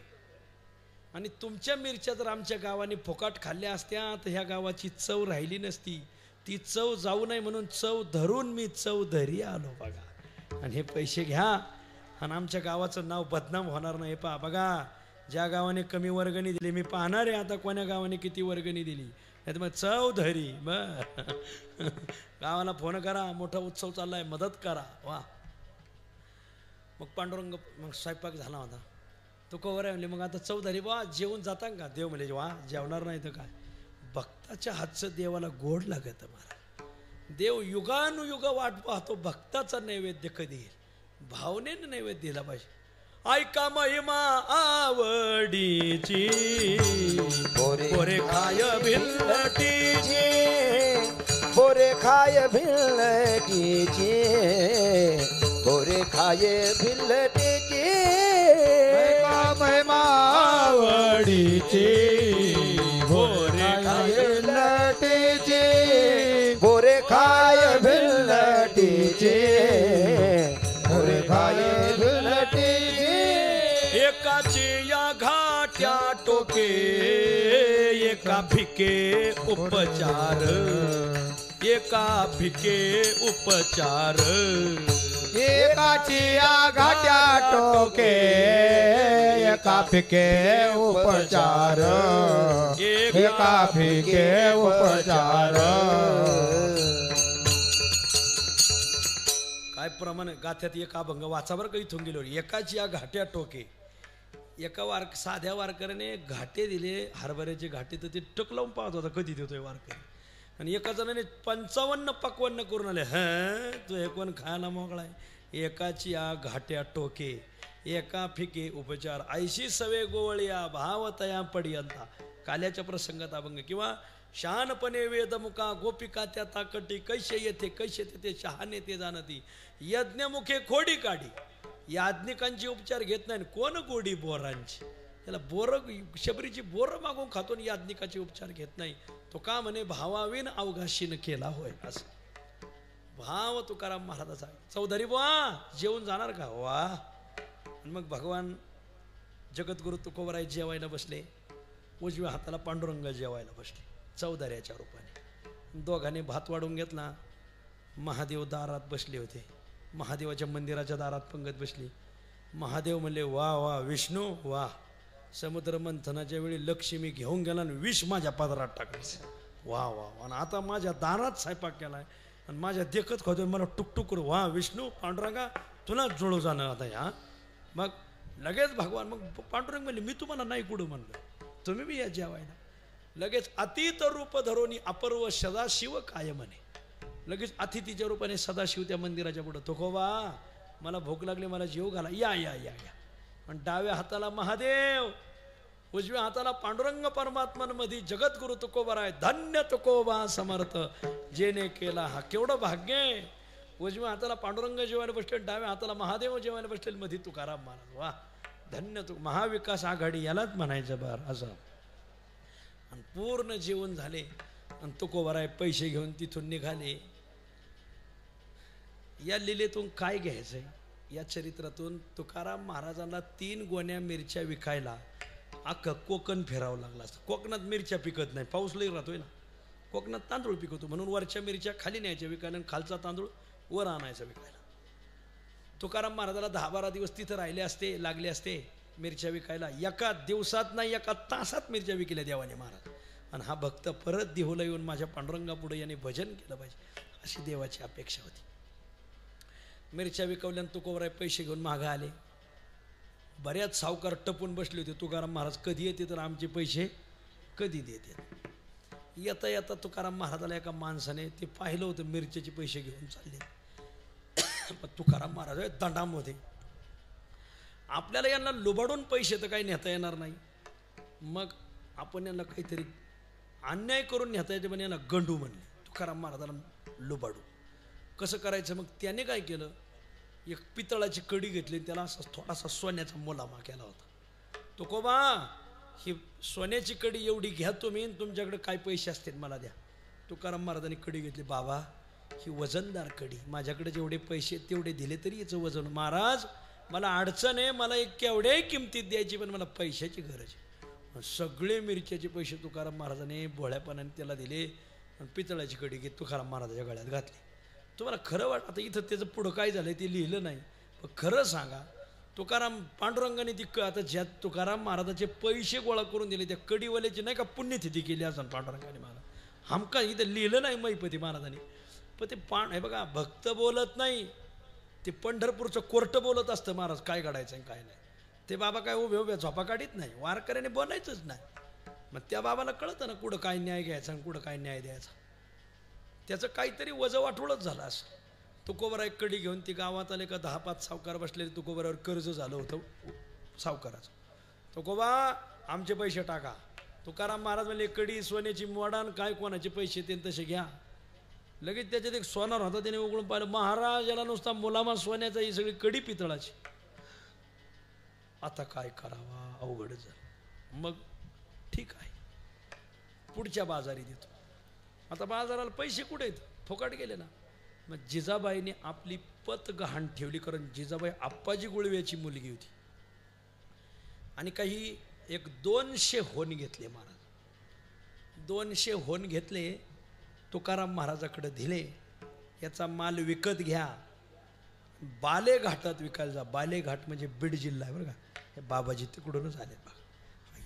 [SPEAKER 1] आणि तुमच्या मिरच्या जर आमच्या गावाने फुकाट खाल्ल्या असत्या तर ह्या गावाची चव राहिली नसती. ती चव जाऊ नये म्हणून चव धरून मी चौधरी आलो बघा. आणि हे पैसे घ्या आणि आमच्या गावाचं नाव बदनाम होणार नाही. पहा बघा, ज्या गावाने कमी वर्गणी दिली मी पाहणार आहे आता कोण्या गावाने किती वर्गणी दिली. नाही तर मग चौधरी बर गावाला फोन करा, मोठा उत्सव चाललाय, मदत करा. वा. मग पांडुरंग मग स्वयंपाक झाला होता. तो कवर आहे म्हणले मग आता चौधरी वा जेवून जाता का? देव म्हणले वा जेवणार नाही तर काय. भक्ताच्या हातचं देवाला गोड लागत महाराज. देव युगानुयुग वाट पाहतो भक्ताचा नैवेद्य कधी येईल. भावनेनं नैवेद्य दिला पाहिजे. ऐका महिमा आवडीची बोरे खाय भिल्लटीची
[SPEAKER 3] बोरे खाय भिल्लटीची बोरे खाय भिल्लटीची
[SPEAKER 2] महिमा आवडीची बोरे खाय भिल्लटीची
[SPEAKER 3] बोरे खाय भिल्लटीची बोरे खाय
[SPEAKER 1] एकाची या घाट्या टोके एका भिके उपचार एका भिके उपचार
[SPEAKER 2] एकाची या घाट्या टोके एका फिके उपचार एका फिके उपचार.
[SPEAKER 1] काय प्रमाणे गाथ्यात एक अभंग वाचावर काही इथून गेलो. एकाची या घाट्या टोके एका साध्या वारकऱ्याने घाटे दिले हरभऱ्याचे घाटे तर ते टक लावून पाहत होता कधी देतोय वारकरी. आणि एका जणाने 55-55 करून आले. तो हे कोण खायला मोकळाय. एकाची या घाट्या टोके एका फिके उपचार ऐशी सवे गोवळिया भाव तया पडियंता. काल्याच्या प्रसंगात अभंग. किंवा शहाणपणे वेदमुखा गोपिका त्या ताकटी कैसे येते कैसे ते शहाणे ते जाणती यज्ञमुखे खोडी काढी. याज्ञिकांची उपचार घेत नाही. कोण गोडी बोरांची. त्याला बोर शबरीची बोरं मागून खातो आणि याज्ञिकाचे उपचार घेत नाही. तो का म्हणे भावाविन अवघाशीनं केला होय असं भाव तुकाराम महाराजाचा. चौधरी बुवा जेवून जाणार का? वा. आणि मग भगवान जगद्गुरु तुकोबराय जेवायला बसले. उजव्या हाताला पांडुरंग जेवायला बसले चौधऱ्याच्या रूपाने. दोघांनी भात वाढून घेतला. महादेव दारात बसले होते. महादेवाच्या मंदिराच्या दारात पंगत बसली. महादेव म्हणले वा वा विष्णू वा. समुद्र मंथनाच्या वेळी लक्ष्मी घेऊन गेला आणि विष माझ्या पदरात टाकलं. वा वा. आणि आता माझ्या दारात स्वयंपाक केलाय आणि माझ्या देखत खातोय मला टुकटुक करू. वा विष्णू पांडुरंगा तुला जुळू जाणं आता. ह्या मग लगेच भगवान मग पांडुरंग म्हणले मी तुम्हाला नाही कुठं म्हणलं तुम्ही बी या जेवायला. लगेच अतीत रूप धरोनी अपर्व सदाशिव काय म्हणे. लगेच अतिथीच्या रूपाने सदाशिव त्या मंदिराच्या पुढं. तुकोबा मला भूक लागली मला जेव घाला. या या या या. आणि डाव्या हाताला महादेव उजव्या हाताला पांडुरंग परमात्मांमध्ये जगद्गुरु तुकोबराय. धन्य तुकोबा समर्थ जेने केला हा. केवढं भाग्य आहे. उजव्या हाताला पांडुरंग जेवायला बसले डाव्या हाताला महादेव जेवायला बसले मध्ये तुकाराम महाराज. वा धन्य तू. महाविकास आघाडी यालाच म्हणायचं बार असं. आणि पूर्ण जेवण झाले आणि तुकोबराय पैसे घेऊन तिथून निघाले. या लिलेतून काय घ्यायचंय. या चरित्रातून तुकाराम महाराजांना 3 गोण्या मिरच्या विकायला अख्खं कोकण फिरावं लागलं असतं. कोकणात मिरच्या पिकत नाही पाऊस लई राहतोय ना. कोकणात तांदूळ पिकवतो म्हणून वरच्या मिरच्या खाली न्यायच्या विकायला आणि खालचा तांदूळ वर आणायचा विकायला. तुकाराम महाराजाला 10-12 दिवस तिथं राहिले असते लागले असते मिरच्या विकायला. एका दिवसात नाही एका तासात मिरच्या विकल्या देवाने महाराज. आणि हा भक्त परत देहूला येऊन माझ्या पांडुरंगापुढे याने भजन केलं पाहिजे अशी देवाची अपेक्षा होती. मिरच्या विकवल्यानं तुकोबराय पैसे घेऊन मागं आले. बऱ्याच सावकार टपून बसले होते. तुकाराम महाराज कधी येते तर आमचे पैसे कधी देते. येता येता तुकाराम महाराजाला एका माणसाने ते पाहिलं होतं मिरच्याचे पैसे घेऊन चालले. पण तुकाराम महाराज दंडामध्ये आपल्याला यांना लुबाडून पैसे तर काही नेता येणार नाही. मग आपण यांना काहीतरी अन्याय करून नेता येते पण यांना गंडू म्हणले. तुकाराम महाराजाला लुबाडू कसं करायचं. मग त्याने काय केलं एक पितळाची कडी घेतली त्याला असा थोडासा सोन्याचा मुलामा केला होता. तुकोबा ही सोन्याची कडी एवढी घ्या तुम्ही तुमच्याकडे काय पैसे असतील मला द्या. तुकाराम महाराजांनी कडी घेतली. बाबा ही वजनदार कडी, माझ्याकडे जेवढे पैसे तेवढे दिले तरी याचं वजन. महाराज मला अडचण आहे, मला एक केवढ्याही किमतीत द्यायची, पण मला पैशाची गरज आहे. सगळे मिरच्याचे पैसे तुकाराम महाराजांनी भोळ्यापणाने त्याला दिले आणि पितळाची कडी घेत तुकाराम महाराजाच्या गळ्यात घातली. तुम्हाला खरं वाटतं आता इथं त्याचं पुढं काय झालं ते लिहिलं नाही, पण खरं सांगा तुकाराम पांडुरंगाने ती आता ज्या तुकाराम महाराजाचे पैसे गोळा करून दिले त्या कडीवाल्याची नाही का पुण्यतिथी केली असं पांडुरंगाने महाराज, हमका इथं लिहिलं नाही मैपती महाराजांनी. पण ते हे बघा भक्त बोलत नाही, ते पंढरपूरचं कोर्ट बोलत असतं महाराज काय काढायचं काय नाही. ते बाबा काय उभे उभ्या झोपा काढीत नाही, वारकऱ्याने बोलायचंच नाही. मग त्या बाबाला कळतं ना कुठं काय न्याय घ्यायचा आणि कुठं काय न्याय द्यायचा. त्याचं काहीतरी वजं वाटोळच झालं असं. तुकोबरा एक कडी घेऊन ती गावात आले का 10-5 सावकार बसलेले, तुकोबरावर कर्ज झालं होतं सावकाराचं. तुकोबा आमचे पैसे टाका. तुकाराम महाराज म्हणले कडी सोन्याची मोडान काय कोणाचे पैसे ते तसे घ्या. लगेच त्याच्यात एक सोनार होता, त्याने उघडून पाहिलं, महाराज याला नुसता मुलामा सोन्याचा, ही सगळी कडी पितळाची. आता काय करावा अवघड झालं. मग ठीक आहे पुढच्या बाजारी देतो. आता बाजाराला पैसे कुठे आहेत, फुकट गेले ना. मग जिजाबाईने आपली पत गहाण ठेवली, कारण जिजाबाई आप्पाजी गुळव्याची मुलगी होती. आणि काही एक 200 होन घेतले महाराज. 200 होन घेतले, तुकाराम महाराजाकडे दिले. याचा माल विकत घ्या, बालेघाटात विकायला जा. बालेघाट म्हणजे बीड जिल्हा आहे बरं का. हे बाबाजी तिकडूनच आले बघा,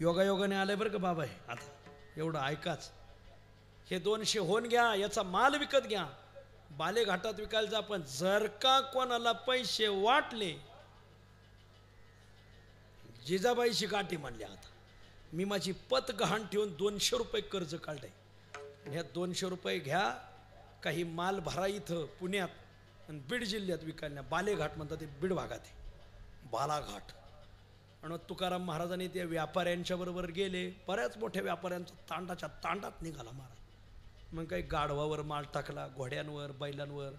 [SPEAKER 1] योगायोगाने आले बरं का बाबा. हे आता एवढं ऐकाच, हे 200 होन घ्या, याचा माल विकत घ्या, बालेघाटात विकायला जा. पण जर का कोणाला पैसे वाटले, जिजाबाईची गाठी मानली. आता मी माझी पत गहाण ठेवून 200 रुपये कर्ज काढले, ह्या 200 रुपये घ्या, काही माल भरा इथं पुण्यात आणि बीड जिल्ह्यात विकायला. बालेघाट म्हणतात, ते बीड भागात आहे बालाघाट. आणि तुकाराम महाराजांनी त्या व्यापाऱ्यांच्या बरोबर गेले. बऱ्याच मोठ्या व्यापाऱ्यांचा तांडाच्या तांडात निघाला महाराज. मग काही गाढवावर माल टाकला, घोड्यांवर बैलांवर,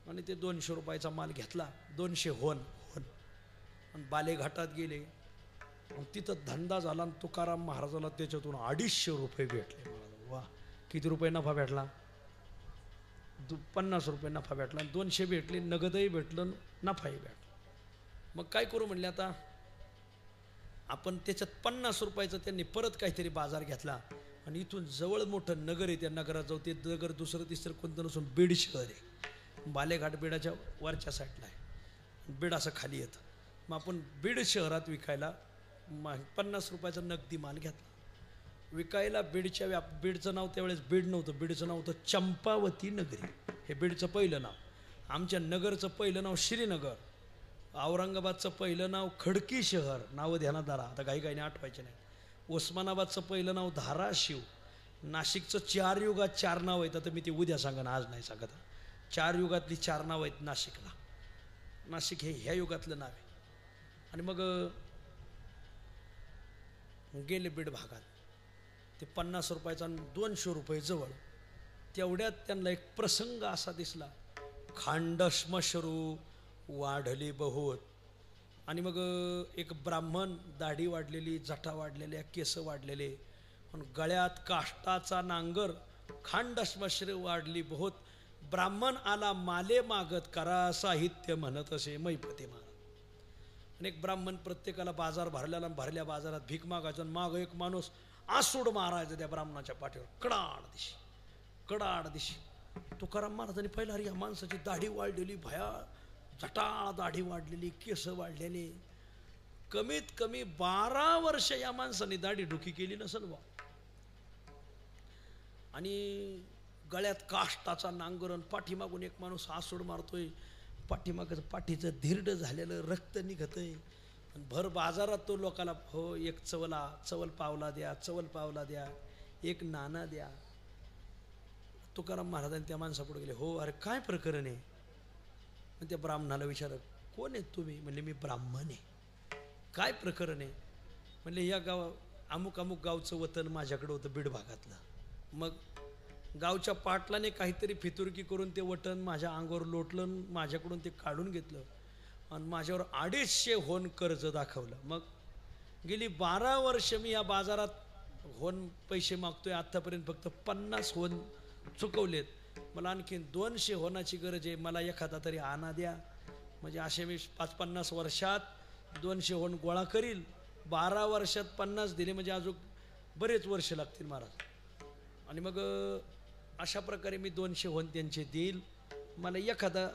[SPEAKER 1] आणि ते 200 रुपयाचा माल घेतला. 200 होन आणि बालेघाटात गेले. तिथं धंदा झाला आणि तुकाराम महाराजाला त्याच्यातून 250 रुपये भेटले. वा, किती रुपये नफा भेटला? 50 रुपये नफा भेटला. 200 भेटले, नगदही भेटलं, नफाही भेटला. मग काय करू म्हणले, आता आपण त्याच्यात 50 रुपयाचा त्यांनी परत काहीतरी बाजार घेतला. आणि इथून जवळ मोठं नगर आहे, त्या नगरात जाऊ. ते नगर दुसरं तिसरं कोणतं नसून बीड शहर आहे. बालेघाट बीडाच्या वरच्या साईडला आहे, बीड असं खाली येतं. मग आपण बीड शहरात विकायला 50 रुपयाचा नगदी माल घेतला विकायला. बीडचं नाव त्यावेळेस बीड नव्हतं, बीडचं नाव होतं चंपावती नगरी. हे बीडचं पहिलं नाव. आमच्या नगरचं पहिलं नाव श्रीनगर. औरंगाबादचं पहिलं नाव खडकी शहर. नावं ध्यानात धरा, आता काही आठवायचे नाही. उस्मानाबादचं पहिलं नाव धाराशिव. नाशिकचं 4 युगात 4 नाव आहेत. आता मी ते उद्या सांगा, आज नाही सांगत. 4 युगातली 4 नाव आहेत नाशिकला. नाशिक हे ह्या युगातलं नाव आहे. आणि मग गेले बीड भागात. ते 50 रुपयाचा आणि 200 रुपये जवळ. तेवढ्यात त्यांना एक प्रसंग असा दिसला, खांडश्मश्रू वाढली बहुत. आणि मग एक ब्राह्मण, दाढी वाढलेली, जटा वाढलेल्या, केस वाढलेले, पण गळ्यात काष्टाचा नांगर. खांडश्मश्रू वाढली बहुत, ब्राह्मण आला माले मागत, करा साहित्य म्हणत असे मैपती महाराज. आणि एक ब्राह्मण प्रत्येकाला बाजार भरल्याला, भरल्या बाजारात भीक मागायचा. माग एक माणूस आसूड मारायचा त्या ब्राह्मणाच्या पाठीवर, कडाड दिशी. तुकाराम महाराजांनी पहिला, अरे या माणसाची दाढी वाढलेली, भया जटाळ दाढी वाढलेली, केस वाढलेले, कमीत कमी 12 वर्ष या माणसाने दाढी डुकी केली नसेल बा. आणि गळ्यात काष्टाचा नांगरण, पाठीमागून एक माणूस आसूड मारतोय, पाठीचं धिरड झालेलं रक्त निघतंय. भर बाजारात तो लोकाला, हो एक चवल पावला द्या, एक नाना द्या. तुकाराम महाराजांनी त्या माणसापुढे गेले. हो, अरे काय प्रकरण आहे? मग त्या ब्राह्मणाला विचारलं, कोण आहेत तुम्ही? म्हणले, मी ब्राह्मण आहे. काय प्रकरण आहे? म्हणले, या अमुक गावचं वतन माझ्याकडे होतं बीड भागातलं. मग गावच्या पाटलाने काहीतरी फितुरकी करून ते वटण माझ्या अंगावर लोटलं, माझ्याकडून ते काढून घेतलं आणि माझ्यावर 250 होन कर्ज दाखवलं. मग गेली 12 वर्ष मी या बाजारात होन पैसे मागतोय, आत्तापर्यंत फक्त 50 होन चुकवलेत. मला आणखीन 200 होण्याची गरज आहे, मला एखादा तरी आणा द्या. म्हणजे असे मी 50 वर्षात 200 होण गोळा करील. 12 वर्षात 50 दिले म्हणजे अजून बरेच वर्ष लागतील महाराज. आणि मग अशा प्रकारे मी 200 होण त्यांचे देईल. मला एखादा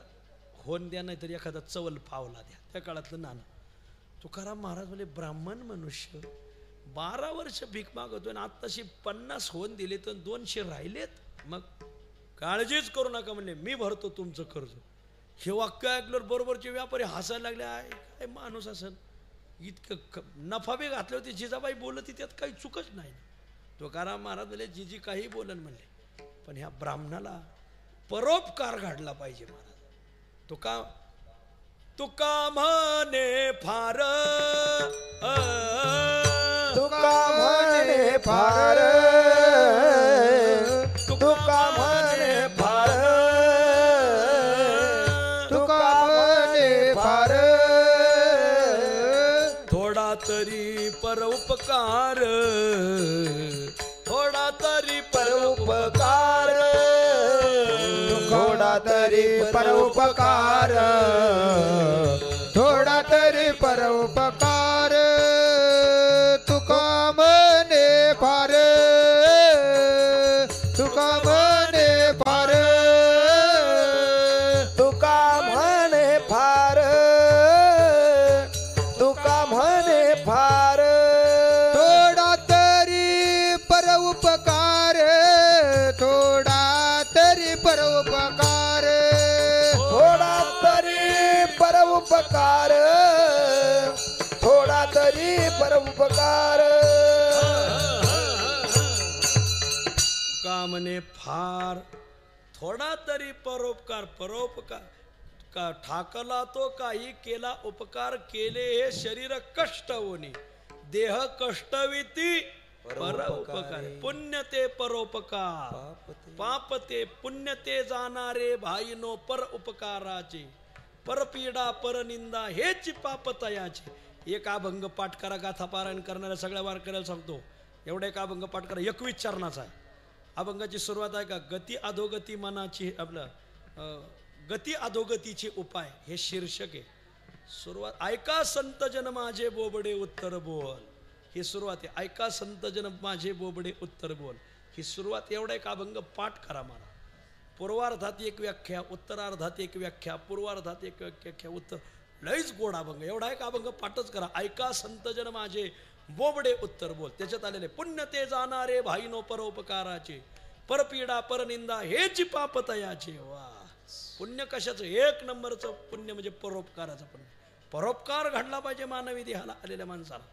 [SPEAKER 1] होण द्या, नाही तर एखादा चवल पावला द्या. त्या काळातलं नाणं. तुकाराम महाराज म्हणजे ब्राह्मण मनुष्य 12 वर्ष भीक मागतोय आणि आत्ताशी 50 होऊन दिले तर 200 राहिलेत. मग काळजीच करू नका म्हणले, मी भरतो तुमचं कर्ज. हे वाक्य ऐकल्यावर बरोबरचे व्यापारी हसायला लागले. काय माणूस असन, इतकं नफा बी घातले होते. जिजाबाई बोलत त्यात काही चुकच नाही. तुकाराम महाराज म्हणले जिजी काही बोलन म्हणले, पण ह्या ब्राह्मणाला परोपकार घडला पाहिजे महाराज. तुका म्हणे फार,
[SPEAKER 3] तुका म्हणे फार, तुका म्हणे फार, तुका म्हणे फार,
[SPEAKER 1] थोडा तरी परोपकार, थोडा तरी
[SPEAKER 3] परोपकार, थोडा तरी परोपकार, थोडा तरी परोपकार. तुका म्हणे फार, तुका म्हणे फार, तुका म्हणे फार, तुका म्हणे फार. थोडा तरी परोपकार, थोडा तरी परोपकार, थोडा तरी परोपकार, थोडा तरी परोपकार.
[SPEAKER 1] तुका म्हणे फार, थोडा तरी परोपकार. परोपकार का ठाकला तो काही केला उपकार, केले हे शरीर कष्ट होणे, देह कष्टविती परोपकार. पुण्य ते परोपकार, पाप ते पुण्य ते जाणारे भाईनो पर उपकाराचे, परपीडा परनिंदा हेच पाप तयाचे. एक अभंग पाठ करा, गाथा पारायण करणाऱ्या सगळ्या वारकऱ्याला सांगतो. एवढा एक अभंग पाठ करा, 21 चरणाचा आहे. अभंगाची सुरुवात आहे का, गती अधोगती मनाची, आपलं गती अधोगतीचे उपाय हे शीर्षक आहे. सुरुवात ऐका संतजन माझे बोबडे उत्तर बोल, ही सुरुवात आहे. ऐका संतजन माझे बोबडे उत्तर बोल, ही सुरुवात. एवढा एक अभंग पाठ करा मला. पूर्वार्धात एक व्याख्या, उत्तरार्धात एक व्याख्या, पूर्वार्धात एक व्याख्या, उत्तर. लईच गोड अभंग. एवढा एक अभंग पाठच करा. ऐका संतजन माझे बोबडे उत्तर बोल. त्याच्यात आलेले पुण्य ते जाणारे भाईनो परोपकाराचे, परपीडा परनिंदा हेची पाप तयाचे. वा, पुण्य कशाचं? 1 नंबरचं पुण्य म्हणजे परोपकाराचं पुण्य. परोपकार घडला पाहिजे मानवी देहाला आलेल्या माणसाला.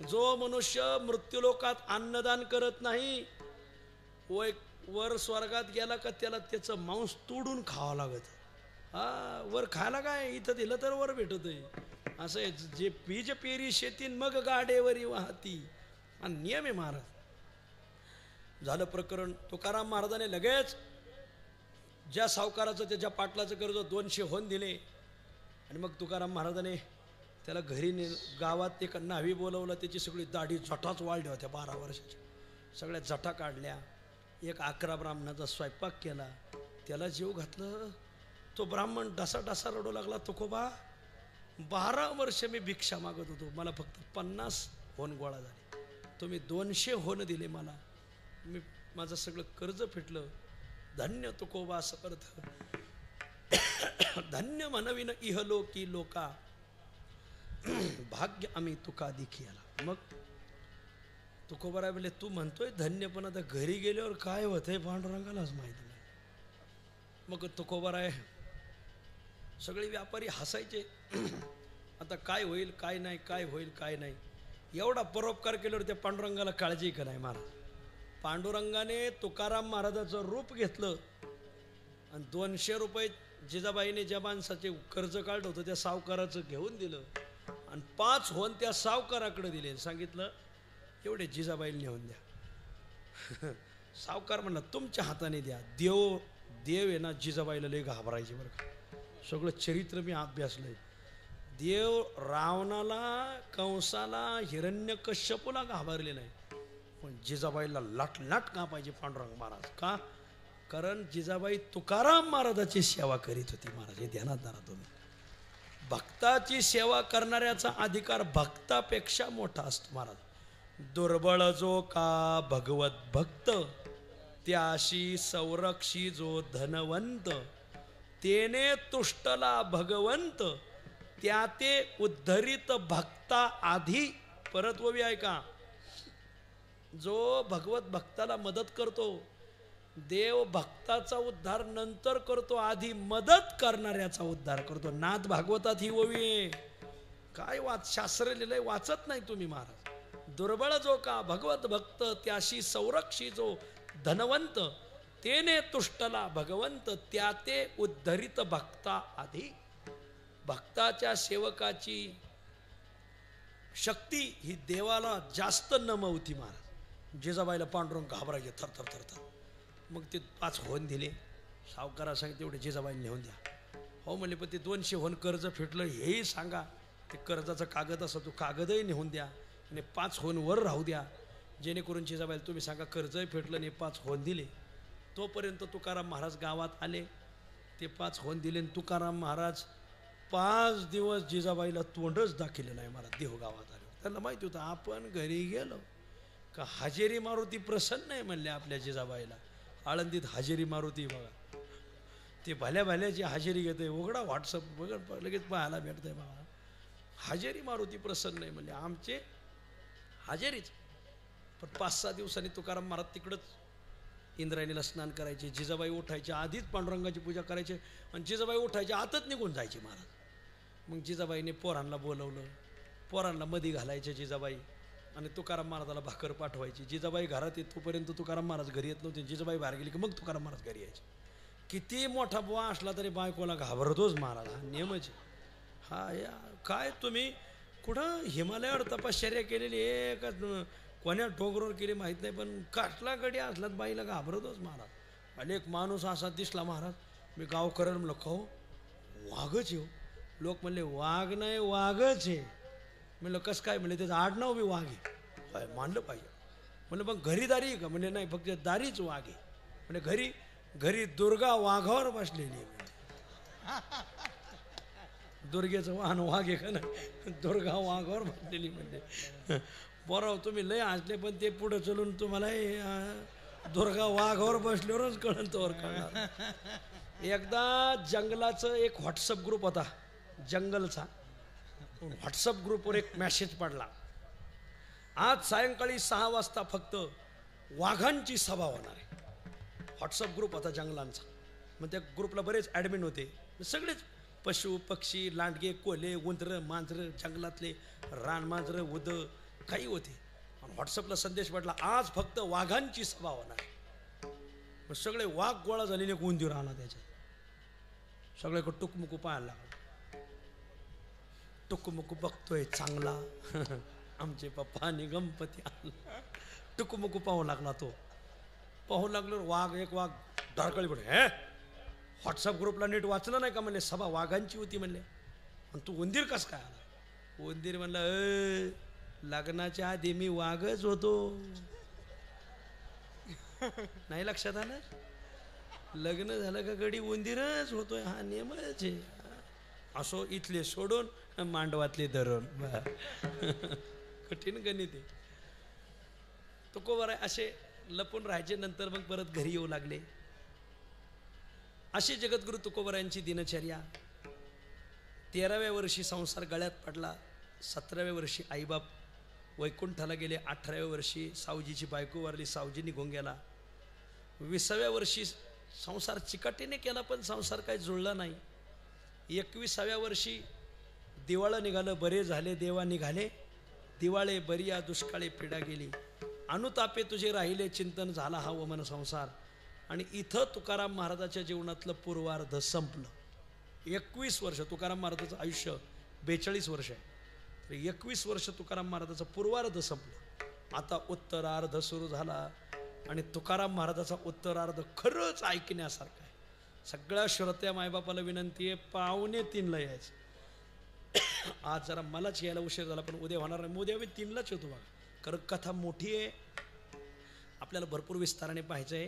[SPEAKER 1] जो मनुष्य मृत्यूलोकात अन्नदान करत नाही, वर स्वर्गात गेला का त्याला त्याचं मांस तोडून खावं लागत. हा, वर खायला काय, इथं दिलं तर वर भेटत आहे. असं आहे, जे बीज पेरी शेतीन मग गाडेवरी वाहती, हा नियम आहे महाराज. झालं प्रकरण. तुकाराम महाराजाने लगेच ज्या सावकाराचं त्याच्या पाटलाचं कर्ज 200 होऊन दिले. आणि मग तुकाराम महाराजाने त्याला घरी गावात एक न्हावी बोलवलं. त्याची सगळी दाढी जटाच वाढल्या होत्या 12 वर्षाच्या. सगळ्या जटा काढल्या. एक 11 ब्राह्मणाचा स्वयंपाक केला. त्याला जीव घातलं. तो ब्राह्मण डसा डसा रडू लागला. तुकोबा, 12 वर्ष मी भिक्षा मागत होतो, मला फक्त 50 होन गोळा झाले, तुम्ही 200 होन दिले मला, मी माझं सगळं कर्ज फिटलं. धन्य तुकोबा समर्थ, धन्य म्हणविन इहलोकी लोका, भाग्य आम्ही तुका दिखी आला. मग तुकोबाराय बोले, तू म्हणतोय धन्य, पण आता घरी गेल्यावर काय होतंय पांडुरंगालाच माहिती नाही. मग तुकोबाराय सगळे व्यापारी हसायचे. आता काय होईल काय नाही, काय होईल काय नाही. एवढा परोपकार केल्यावर त्या पांडुरंगाला काळजी का नाही महाराज. पांडुरंगाने तुकाराम महाराजाचं रूप घेतलं आणि 200 रुपये जिजाबाईने ज्या माणसाचे कर्ज काढलं होतं त्या सावकाराचं घेऊन दिलं आणि 5 होऊन त्या सावकाराकडे दिले. सांगितलं एवढे जिजाबाईला नेऊन द्या. सावकार म्हणला तुमच्या हाताने द्या. देव आहे ना, जिजाबाईला लय घाबरायचे बरं का. सगळं चरित्र मी अभ्यासलंय. देव रावणाला, कंसाला, हिरण्यकश्यपूला घाबरले नाही, पण जिजाबाईला लाट लाट का पाहिजे पांडुरंग महाराज. का? कारण जिजाबाई तुकाराम महाराजाची सेवा करीत होती. महाराज हे ध्यानात धरा तुम्ही. भक्ताची सेवा करणाऱ्याचा अधिकार भक्तापेक्षा मोठा असतो. महाराज, दुर्बळ जो का भगवत भक्त, त्याशी संरक्षी जो धनवंत, तेने तुष्टला भगवंत, त्या ते उद्धरित भक्ता आधी. परत ववी ऐका, जो भगवत भक्ताला मदत करतो, देव भक्ताचा उद्धार नंतर करतो, आधी मदत करणाऱ्याचा उद्धार करतो. नाथ भागवतात ही ओवी आहे. काय शास्त्र लिहिलंय वाचत नाही तुम्ही महाराज. दुर्बळ जो का भगवत भक्त, त्याशी संरक्षी जो धनवंत, तेने तुष्टला भगवंत, त्या ते उद्धरित भक्ता आधी. भक्ताच्या सेवकाची शक्ती ही देवाला जास्त नमवती. महाराज जिजाबाईला पांडुरंग घाबरायचे थर थर थर थर. मग ते 5 होन दिले. सावकारा सांगितले तेवढे जिजाबाईला नेऊन द्या. हो म्हणले, पण ते 200 होन कर्ज फिटलं हेही सांगा. ते कर्जाचा कागद असं तो कागदही नेऊन द्या आणि 5 होन वर राहू द्या, जेणेकरून जिजाबाईला तुम्ही सांगा कर्जही फिटलं आणि 5 होन दिले. तोपर्यंत तुकाराम महाराज गावात आले. ते 5 होन दिले. तुकाराम महाराज 5 दिवस जिजाबाईला तोंडच दाखिले नाही. महाराज देव गावात आले. त्यांना माहिती होतं आपण घरी गेलो का हजेरी मारुती प्रसन्न आहे म्हणले आपल्या जिजाबाईला. आळंदीत हजेरी मारुती बघा, ते भल्या भल्याची हजेरी घेते. उघडा व्हॉट्सअप बघा लगेच पाहायला भेटतंय बघा. हजेरी मारुती प्रसन्न आहे म्हणले आमचे हजेरीच. पण 5-6 दिवसांनी तुकाराम महाराज तिकडंच इंद्रायणीला स्नान करायचे. जिजाबाई उठायच्या आधीच पांडुरंगाची पूजा करायचे आणि जिजाबाई उठायच्या आतच निघून जायचे महाराज. मग जिजाबाईने पोरांना बोलवलं. पोरांना मध्ये घालायचे जिजाबाई आणि तुकाराम महाराजाला भाकर पाठवायची. जिजाबाई घरात येत तोपर्यंत तुकाराम महाराज घरी येत नव्हते. जिजाबाई बाहेर गेली की मग तुकाराम महाराज घरी यायचे. किती मोठा बुवा असला तरी बायकोला घाबरतोच महाराज. हा नियमच आहे. हा या काय तुम्ही कुठं हिमालयावर तपश्चर्या केलेली आहे का कोण्या डोंगरावर केली माहीत नाही, पण काटला गडी असलात बाईला घाबरतोच महाराज. आणि एक माणूस असा दिसला महाराज. मी गावकऱ्याला म्हणलं खाऊ वाघच येऊ. लोक म्हणले वाघ नाही वाघच आहे. म्हणलं कसं काय? म्हणले त्याचं आडनाव बी वाघ आहे. मानलं पाहिजे. म्हणलं मग घरी दारी का? म्हणजे नाही फक्त दारीच वाघ आहे. म्हणजे घरी दुर्गा वाघावर बसलेली आहे. दुर्गेचं वाहन वाघ आहे का नाही? दुर्गा वाघावर बसलेली म्हणजे. बरं तुम्ही लय हसले, पण ते पुढे चलून तुम्हाला दुर्गा वाघावर बसल्यावरच कळलं तोवर कळणार. एकदा जंगलाचं एक व्हॉट्सअप ग्रुप होता जंगलचा. व्हॉट्सअप ग्रुपवर एक मेसेज पडला, आज सायंकाळी 6 वाजता फक्त वाघांची सभा होणार आहे. व्हॉट्सअप ग्रुप होता जंगलांचा. मग त्या ग्रुपला बरेच ॲडमिन होते. सगळेच पशु पक्षी लांडगे कोल्हे उंदरं मांजरं जंगलातले रानमांजरं उद काही होते. आणि व्हॉट्सअपला संदेश पडला, आज फक्त वाघांची सभा होणार. मग सगळे वाघ गोळा झालेले एक उंदीर आणा त्याच्यात. सगळ्याकडे टुकमुकू पाहायला लागला. टुकमुकू बघतोय चांगला आमचे पप्पा निगमपती आला. टुकमुकू पाहू लागला. तो पाहू लागलो एक वाघ धडकळी पडे. हे व्हॉट्सअप ग्रुपला नीट वाचलं नाही का? म्हणले सभा वाघांची होती म्हणले. आणि तू उंदीर कस काय आला? उंदीर म्हणलं लग्नाच्या आधी मी वाघच होतो. नाही लक्षात आलं? लग्न झालं का गडी उंदीरच होतोय. हा नियमच आहे. असो इथले सोडून मांडवातले धरून. कठीण गणित आहे. तुकोबाराय असे लपून राहायचे. नंतर मग परत घरी येऊ लागले. अशी जगद्गुरु तुकोबारायांची दिनचर्या. 13व्या वर्षी संसार गळ्यात पडला. 17व्या वर्षी आईबाप वैकुंठाला गेले. 18व्या वर्षी सावजीची बायको वारली, सावजी निघून गेला. 20व्या वर्षी संसार चिकाटीने केला, पण संसार काही जुळला नाही. 21व्या वर्षी दिवाळं निघालं, बरे झाले देवा निघाले. दिवाळे बरिया दुष्काळी पिढा गेली. अनुतापे तुझे राहिले चिंतन झाला हा वमन संसार. आणि इथं तुकाराम महाराजाच्या जीवनातलं पूर्वार्ध संपलं. 21 वर्ष तुकाराम महाराजाचं आयुष्य 42 वर्ष आहे. तर 21 वर्ष तुकाराम महाराजाचं पूर्वार्ध संपलं. आता उत्तरार्ध सुरू झाला. आणि तुकाराम महाराजाचा उत्तरार्ध खरंच ऐकण्यासारखा आहे. सगळ्या श्रोत्या मायबापाला विनंती आहे, 2:45ला यायचं. आज जरा मलाच यायला उशीर झाला, पण उद्या होणार नाही. उद्या मी 3लाच येतो बघा. कारण कथा मोठी आहे, आपल्याला भरपूर विस्ताराने पाहायचं आहे.